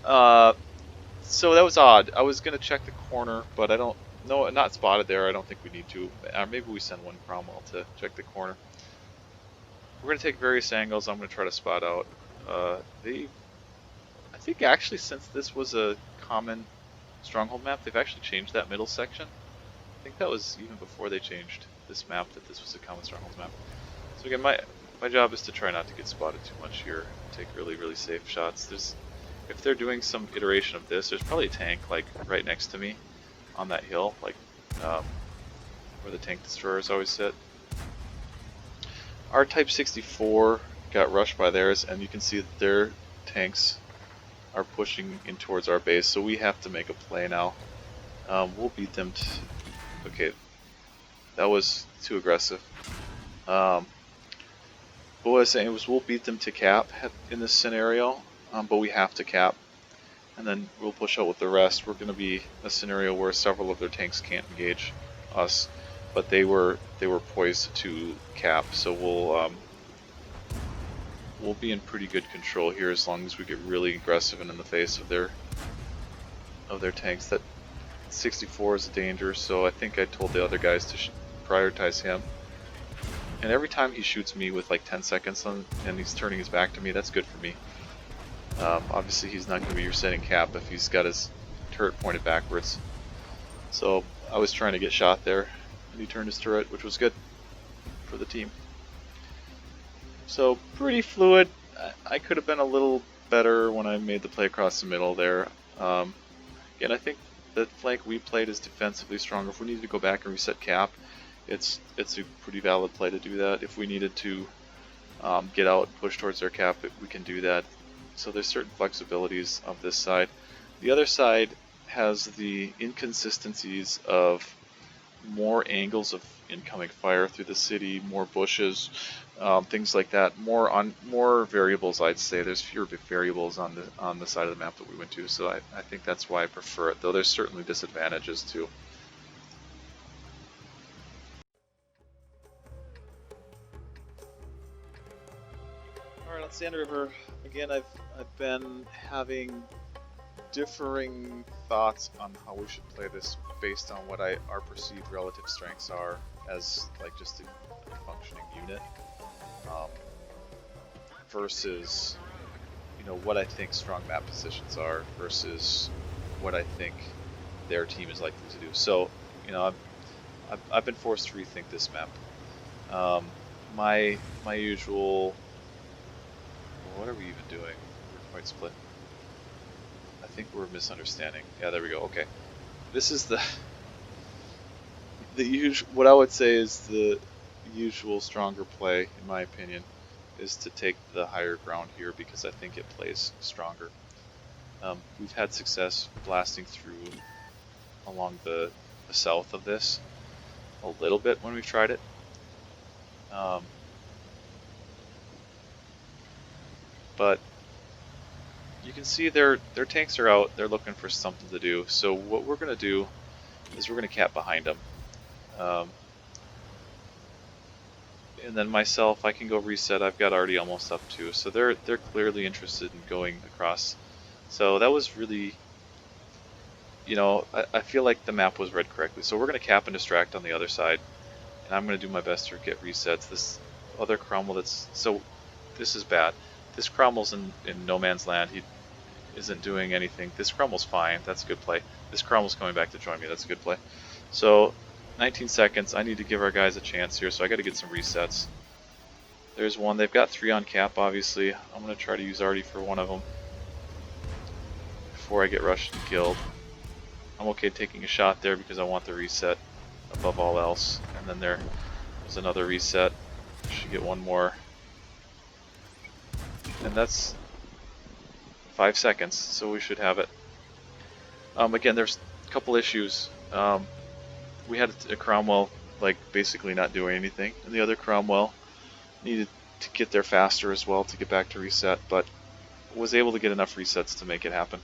So that was odd. I was going to check the corner, but I don't... No, not spotted there. I don't think we need to. Maybe we send one Cromwell to check the corner. We're going to take various angles. I'm going to try to spot out. I think actually, since this was a common Stronghold map, they've actually changed that middle section. I think that was even before they changed this map, that this was a common Strongholds map. So again, my job is to try not to get spotted too much here. Take really, really safe shots. If they're doing some iteration of this, there's probably a tank like right next to me on that hill, like where the tank destroyers always sit. Our Type 64 got rushed by theirs, and you can see that their tanks are pushing in towards our base, so we have to make a play now. We'll beat them okay, that was too aggressive. But what I was saying was we'll beat them to cap in this scenario, but we have to cap, and then we'll push out with the rest. We're going to be a scenario where several of their tanks can't engage us, but they were poised to cap, so we'll be in pretty good control here as long as we get really aggressive and in the face of their tanks. That 64 is a danger, so I think I told the other guys to prioritize him. And every time he shoots me with like 10 seconds on, and he's turning his back to me, that's good for me. Obviously he's not going to be your setting cap if he's got his turret pointed backwards. So I was trying to get shot there, and he turned his turret, which was good for the team. So pretty fluid. I could have been a little better when I made the play across the middle there. Again, I think the flank we played is defensively stronger. If we needed to go back and reset cap, it's a pretty valid play to do that. If we needed to get out and push towards their cap, we can do that. So there's certain flexibilities of this side. The other side has the inconsistencies of more angles of incoming fire through the city, more bushes, things like that. More variables, I'd say. There's fewer variables on the side of the map that we went to, so I think that's why I prefer it. Though there's certainly disadvantages too. All right, on Sand River again. I've been having differing thoughts on how we should play this based on what our perceived relative strengths are as like just a functioning unit, versus what I think strong map positions are versus what I think their team is likely to do. So I've been forced to rethink this map. My usual, what are we even doing? We're quite split. think we're misunderstanding. Yeah, there we go. Okay, this is the usual. What I would say is the usual stronger play, in my opinion, is to take the higher ground here because I think it plays stronger. We've had success blasting through along the south of this a little bit when we've tried it. But you can see their tanks are out. They're looking for something to do. So what we're going to do is we're going to cap behind them. And then myself, I can go reset. I've got already almost up to. So they're clearly interested in going across. So that was really, you know, I feel like the map was read correctly. So we're going to cap and distract on the other side. And I'm going to do my best to get resets. This other Cromwell this is bad. This Cromwell's in no man's land. He isn't doing anything. This Cromwell's fine. That's a good play. This Cromwell's coming back to join me. That's a good play. So 19 seconds. I need to give our guys a chance here, so I got to get some resets. There's one. They've got 3 on cap, obviously. I'm going to try to use Artie for one of them before I get rushed and killed. I'm okay taking a shot there because I want the reset above all else. And then there's another reset. Should get one more. And that's 5 seconds, so we should have it. Again, there's a couple issues. We had a Cromwell like basically not doing anything, and the other Cromwell needed to get there faster as well to get back to reset, but was able to get enough resets to make it happen.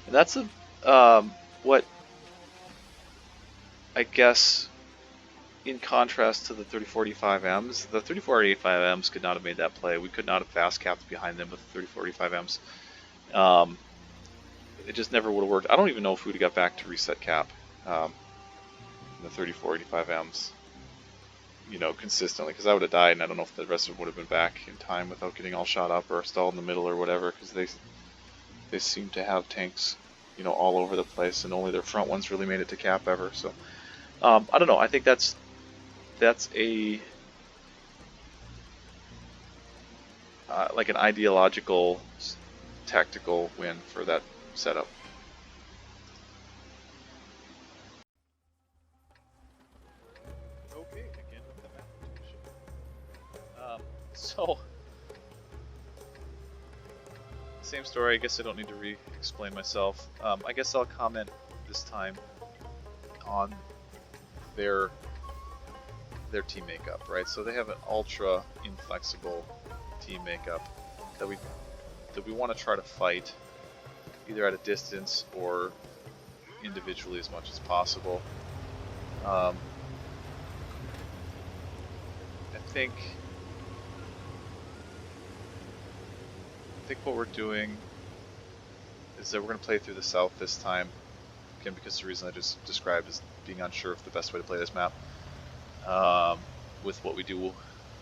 And that's what I guess in contrast to the 3045Ms, the 3485Ms could not have made that play. We could not have fast capped behind them with the 3045Ms. It just never would have worked. I don't even know if we would have got back to reset cap in the 3485Ms, you know, consistently, because I would have died, and I don't know if the rest of them would have been back in time without getting all shot up or stalled in the middle or whatever, because they seem to have tanks, you know, all over the place, and only their front ones really made it to cap ever. So I don't know. I think that's a like an ideological, tactical win for that setup. Okay, again with the map. So same story. I guess I don't need to re-explain myself. I guess I'll comment this time on their team makeup, right? So they have an ultra inflexible team makeup that we want to try to fight either at a distance or individually as much as possible. I think what we're doing is that we're going to play through the south this time, again because the reason I just described is being unsure of the best way to play this map, with what we do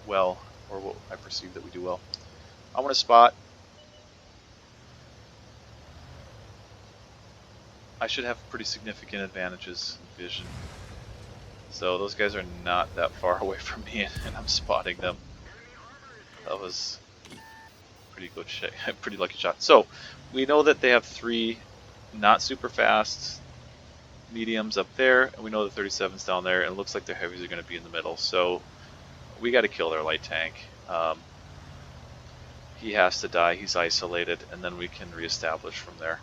well, or what I perceive that we do well. I want to spot. I should have pretty significant advantages in vision. So those guys are not that far away from me, and I'm spotting them. That was pretty good shot, pretty lucky shot. So we know that they have 3 not super fast mediums up there, and we know the 37's down there, and it looks like their heavies are going to be in the middle. So we got to kill their light tank. He has to die. He's isolated, and then we can reestablish from there.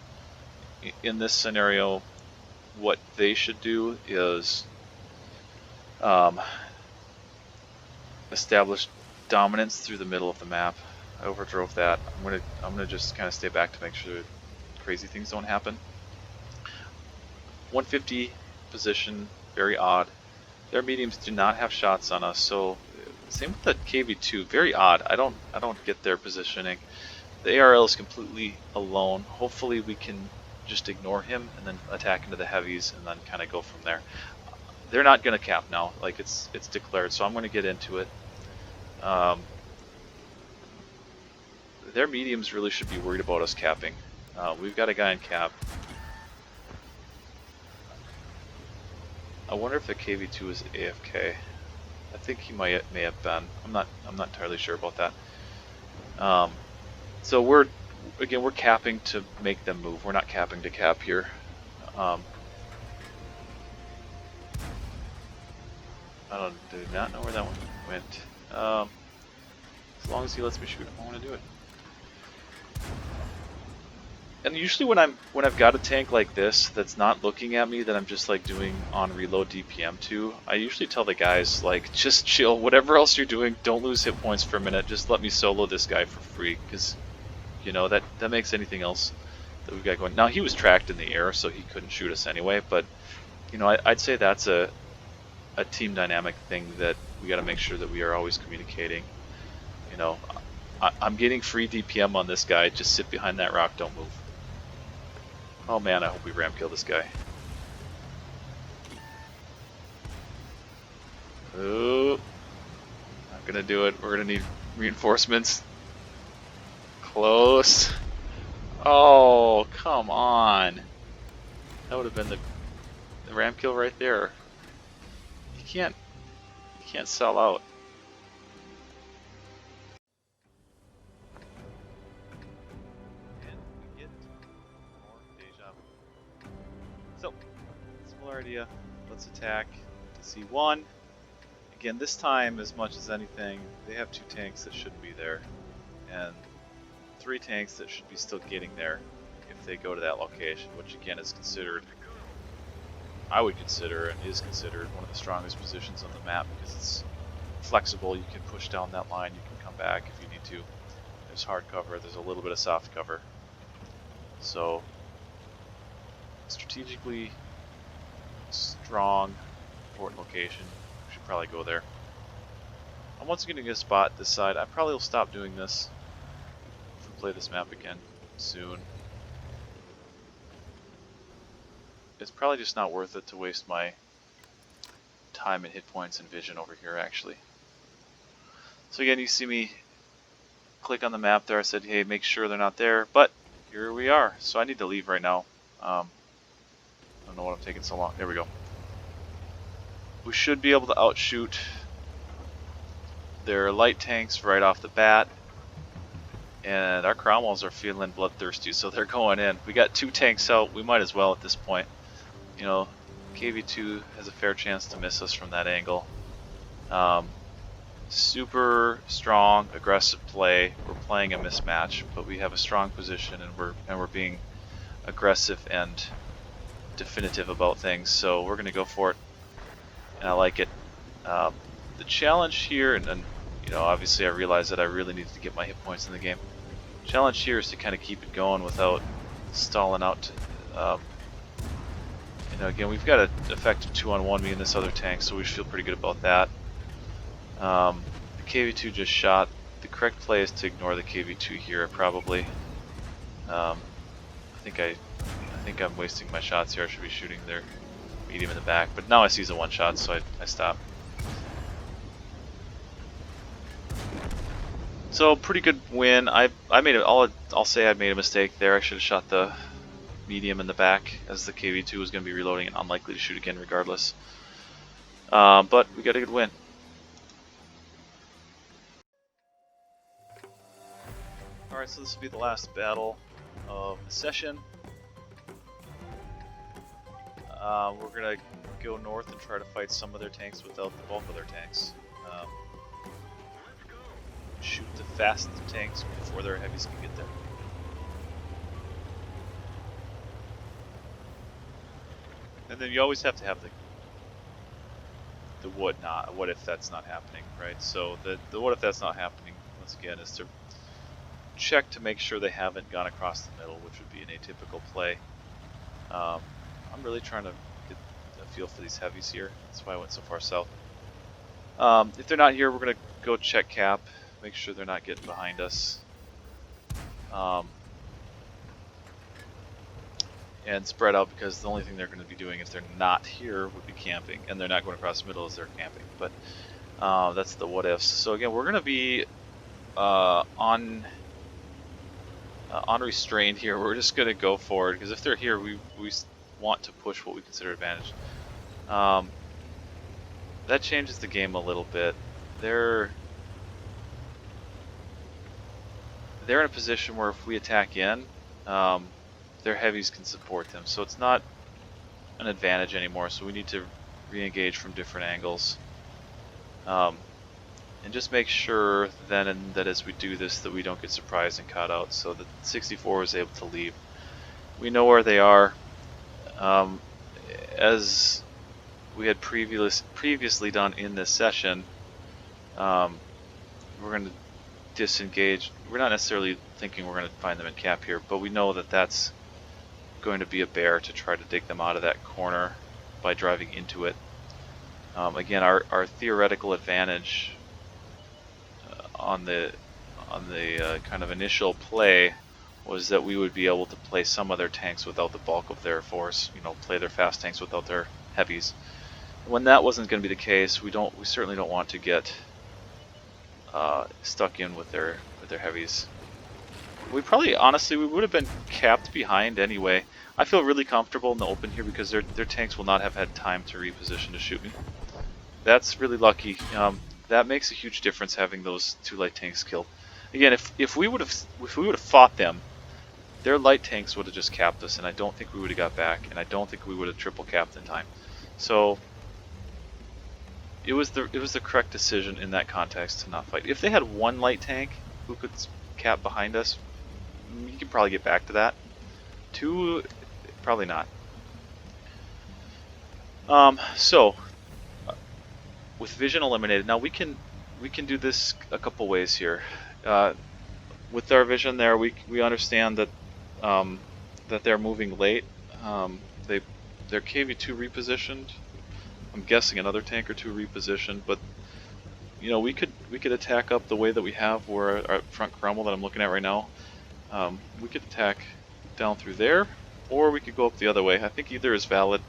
In this scenario, what they should do is establish dominance through the middle of the map. I overdrove that. I'm gonna just kind of stay back to make sure crazy things don't happen. 150 position, very odd. Their mediums do not have shots on us, so same with the KV2, very odd. I don't get their positioning. The ARL is completely alone. Hopefully we can just ignore him and then attack into the heavies and then kind of go from there. They're not going to cap now, like it's declared, so I'm going to get into it. Their mediums really should be worried about us capping. We've got a guy in cap. I wonder if the KV2 is AFK. I think he may have been. I'm not entirely sure about that. So again, we're capping to make them move. We're not capping to cap here. I do not know where that one went. As long as he lets me shoot him, I want to do it. And usually when I've got a tank like this that's not looking at me, that I'm just like doing on reload DPM to, I usually tell the guys like, just chill, whatever else you're doing, don't lose hit points for a minute, just let me solo this guy for free, because you know that makes anything else that we've got going. Now he was tracked in the air, so he couldn't shoot us anyway, but you know I'd say that's a team dynamic thing that we got to make sure that we are always communicating. You know, I'm getting free DPM on this guy, just sit behind that rock, don't move. Oh man, I hope we ram kill this guy. Oh, not gonna do it. We're gonna need reinforcements. Close. Oh, come on. That would have been the ram kill right there. You can't sell out. And we get more deja vu. So, similar idea. Let's attack to C1. Again, this time, as much as anything, they have 2 tanks that shouldn't be there, and 3 tanks that should be still getting there if they go to that location, which again is considered, I would consider, and is considered, one of the strongest positions on the map because it's flexible. You can push down that line, you can come back if you need to. There's hard cover, there's a little bit of soft cover. So, strategically strong, important location. We should probably go there. I'm once again going to get a spot this side. I probably will stop doing this if we play this map again soon. It's probably just not worth it to waste my time and hit points and vision over here actually. So again, you see me click on the map there. I said, hey, make sure they're not there, but here we are. So I need to leave right now. I don't know what I'm taking so long. There we go. We should be able to outshoot their light tanks right off the bat. And our Cromwells are feeling bloodthirsty, so they're going in. We got 2 tanks out. We might as well at this point. You know, KV2 has a fair chance to miss us from that angle. Super strong, aggressive play. We're playing a mismatch, but we have a strong position, and we're being aggressive and definitive about things. So we're going to go for it, and I like it. The challenge here, and you know, obviously I realize that I really need to get my hit points in the game. Challenge here is to kind of keep it going without stalling out. You know, again, we've got an effective 2-on-1 me and this other tank, so we should feel pretty good about that. The KV2 just shot. The correct play is to ignore the KV2 here, probably. I think I'm wasting my shots here. I should be shooting their medium in the back, but now I see the 1 shot, so I stop. So pretty good win. I made it. I'll say I made a mistake there. I should have shot the medium in the back, as the KV2 was going to be reloading and unlikely to shoot again regardless. But we got a good win. Alright, so this will be the last battle of the session. We're going to go north and try to fight some of their tanks without the bulk of their tanks. Shoot the fast tanks before their heavies can get there. And then you always have to have the what if that's not happening, right? So the what if that's not happening, once again, is to check to make sure they haven't gone across the middle, which would be an atypical play. I'm really trying to get a feel for these heavies here. That's why I went so far south. If they're not here, we're going to go check cap, make sure they're not getting behind us. And spread out, because the only thing they're going to be doing if they're not here would be camping, and they're not going across the middle as they're camping. But that's the what ifs. So again, we're going to be unrestrained here. We're just going to go forward, because if they're here, we want to push what we consider advantage. That changes the game a little bit. They're they're in a position where if we attack in, their heavies can support them. So it's not an advantage anymore. So we need to re-engage from different angles. And just make sure then that as we do this that we don't get surprised and caught out. So the 64 was able to leave. We know where they are. As we had previously done in this session, we're going to disengage. We're not necessarily thinking we're going to find them in cap here, but we know that that's going to be a bear to try to dig them out of that corner by driving into it. Again, our theoretical advantage on the kind of initial play was that we would be able to play some of their tanks without the bulk of their force. You know, play their fast tanks without their heavies. When that wasn't going to be the case, we certainly don't want to get stuck in with their heavies. We probably, honestly, we would have been capped behind anyway. I feel really comfortable in the open here because their tanks will not have had time to reposition to shoot me. That's really lucky. That makes a huge difference having those 2 light tanks killed. Again, if we would have fought them, their light tanks would have just capped us, and I don't think we would have got back, and I don't think we would have triple capped in time. So it was the correct decision in that context to not fight. If they had 1 light tank who could cap behind us, you could probably get back to that. 2, probably not. So with vision eliminated, now we can do this a couple ways here. With our vision there, we understand that that they're moving late. They're KV2 repositioned. I'm guessing another tank or 2 repositioned, but you know, we could attack up the way that we have, where our front cromwell that I'm looking at right now. We could attack down through there, or we could go up the other way. I think either is valid.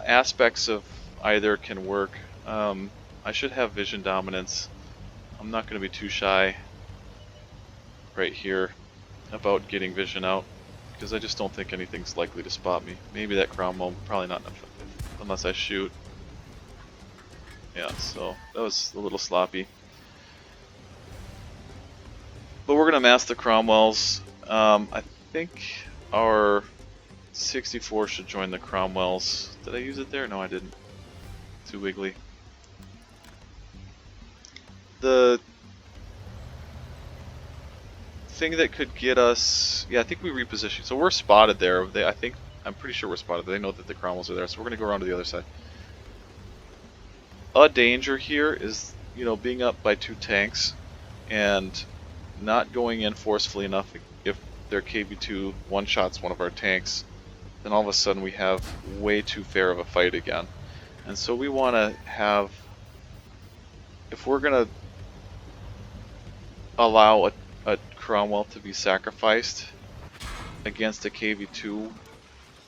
Aspects of either can work. I should have vision dominance. I'm not going to be too shy right here about getting vision out, because I just don't think anything's likely to spot me. Maybe that cromwell, probably not unless I shoot. Yeah, so that was a little sloppy. But we're going to mass the cromwells. I think our 64 should join the cromwells. Did I use it there? No, I didn't. Too wiggly. The thing that could get us, yeah, I think we repositioned. So we're spotted there. I'm pretty sure we're spotted. They know that the cromwells are there, so we're going to go around to the other side. A danger here is, you know, being up by 2 tanks and not going in forcefully enough. If their KV2 one-shots one of our tanks, then all of a sudden we have way too fair of a fight again. And so we want to have, if we're going to allow a cromwell to be sacrificed against a KV2,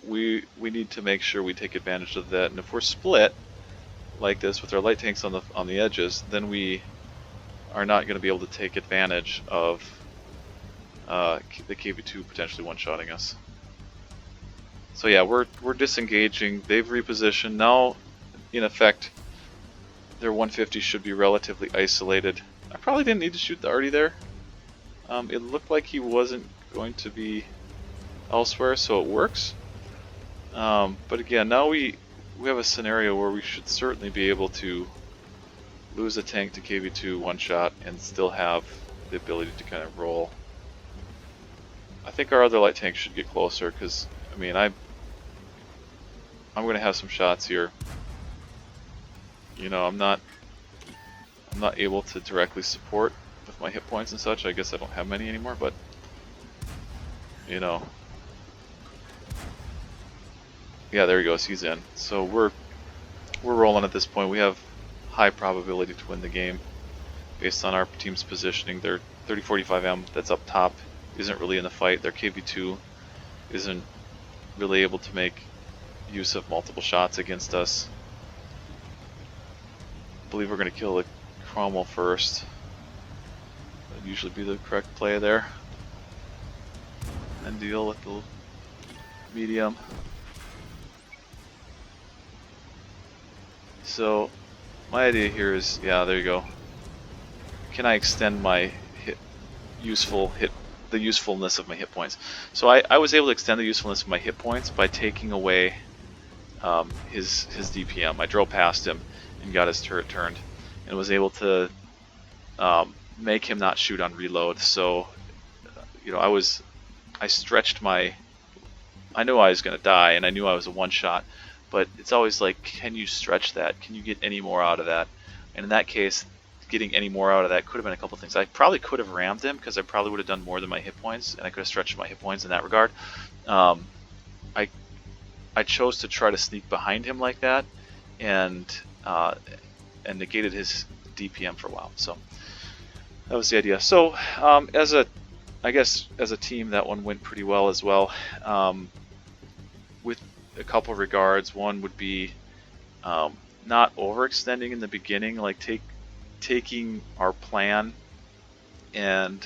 we need to make sure we take advantage of that. And if we're split like this with our light tanks on the edges, then we are not going to be able to take advantage of the KV2 potentially one-shotting us. So yeah, we're disengaging. They've repositioned. Now, in effect, their 150 should be relatively isolated. I probably didn't need to shoot the arty there. It looked like he wasn't going to be elsewhere, so it works. But again, now we have a scenario where we should certainly be able to lose a tank to KV2 one shot and still have the ability to kind of roll. I think our other light tank should get closer, because I mean I'm going to have some shots here. You know, I'm not able to directly support with my hit points and such. I guess I don't have many anymore, but you know. Yeah, there he goes. He's in. So we're rolling at this point. We have high probability to win the game based on our team's positioning. Their 3045M that's up top isn't really in the fight. Their KV2 isn't really able to make use of multiple shots against us. I believe we're going to kill the Cromwell first. That'd usually be the correct play there. And deal with the medium. So my idea here is, yeah, there you go. Can I extend my the usefulness of my hit points. So I was able to extend the usefulness of my hit points by taking away his DPM. I drove past him and got his turret turned, and was able to make him not shoot on reload. So I stretched my. I knew I was going to die, and I knew I was a one-shot, but it's always like, can you stretch that? Can you get any more out of that? And in that case, getting any more out of that could have been a couple things. I probably could have rammed him, because I probably would have done more than my hit points, and I could have stretched my hit points in that regard. I chose to try to sneak behind him like that, and negated his DPM for a while. So that was the idea. So I guess as a team, that one went pretty well as well. With a couple of regards, one would be not overextending in the beginning, like taking our plan and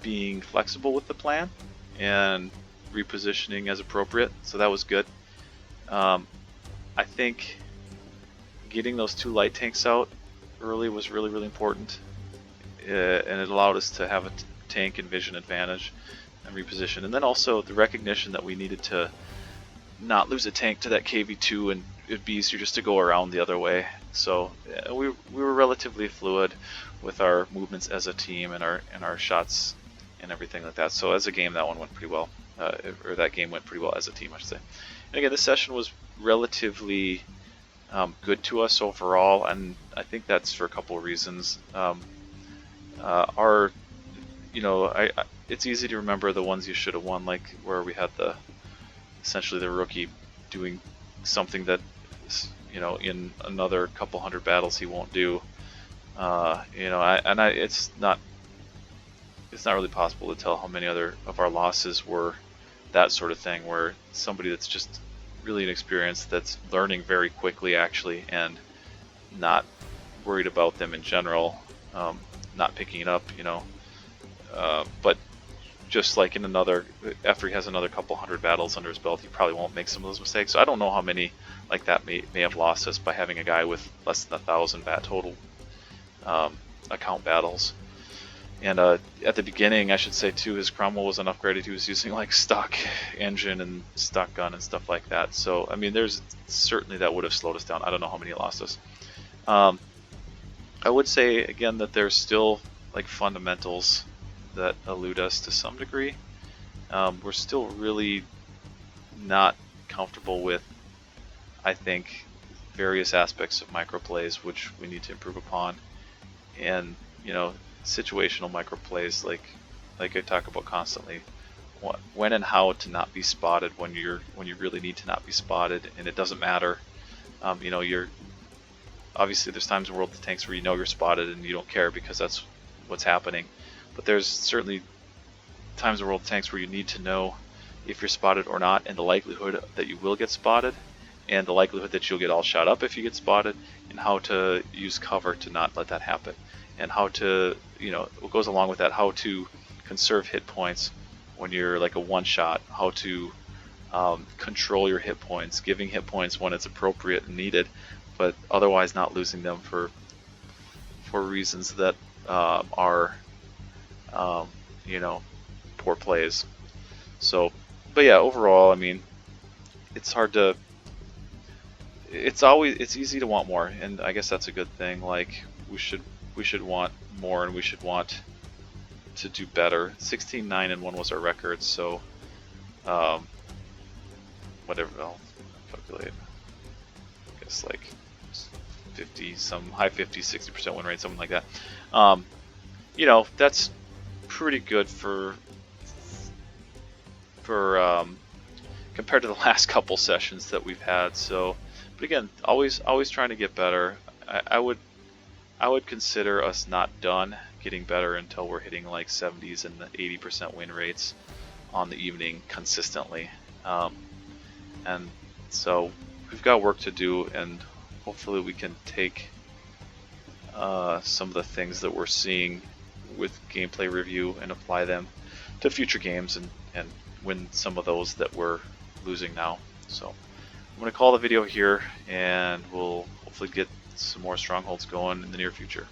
being flexible with the plan and repositioning as appropriate. So that was good. I think getting those 2 light tanks out early was really, really important, and it allowed us to have a tank and vision advantage and reposition. And then also the recognition that we needed to not lose a tank to that KV2, and it'd be easier just to go around the other way. So we were relatively fluid with our movements as a team and our shots and everything like that. So as a game, that one went pretty well, or that game went pretty well as a team, I should say. And again, this session was relatively good to us overall, and I think that's for a couple of reasons. It's easy to remember the ones you should have won, like where we had essentially the rookie doing something that, in another couple hundred battles he won't do. It's not really possible to tell how many other of our losses were that sort of thing, where somebody that's just really inexperienced, that's learning very quickly actually, and not worried about them in general, not picking it up, but just like after he has another couple hundred battles under his belt, he probably won't make some of those mistakes. So I don't know how many like that may have lost us by having a guy with less than 1,000 total account battles. And at the beginning, I should say too, his Cromwell wasn't upgraded. He was using like stock engine and stock gun and stuff like that. So I mean, there's certainly that would have slowed us down. I don't know how many lost us. I would say again that there's still like fundamentals that elude us to some degree. We're still really not comfortable with, I think, various aspects of microplays which we need to improve upon, and situational microplays like I talk about constantly, when and how to not be spotted when you really need to not be spotted, and it doesn't matter. You're obviously, there's times in World of Tanks where you're spotted and you don't care because that's what's happening. But there's certainly times in World of Tanks where you need to know if you're spotted or not, and the likelihood that you will get spotted, and the likelihood that you'll get all shot up if you get spotted, and how to use cover to not let that happen, and how to, what goes along with that, how to conserve hit points when you're like a one-shot, how to control your hit points, giving hit points when it's appropriate and needed, but otherwise not losing them for reasons that are poor plays. So, but yeah, overall, I mean, it's hard to. It's easy to want more, and I guess that's a good thing. Like we should want more, and we should want to do better. 16, 9, and 1 was our record, so whatever. I'll calculate. I guess like 50, some high 50s, 60% win rate, something like that. That's pretty good for compared to the last couple sessions that we've had. So, but again, always trying to get better. I would consider us not done getting better until we're hitting like 70s and the 80% win rates on the evening consistently. And so we've got work to do, and hopefully we can take some of the things that we're seeing with gameplay review and apply them to future games and win some of those that we're losing now. So I'm going to call the video here, and we'll hopefully get some more Strongholds going in the near future.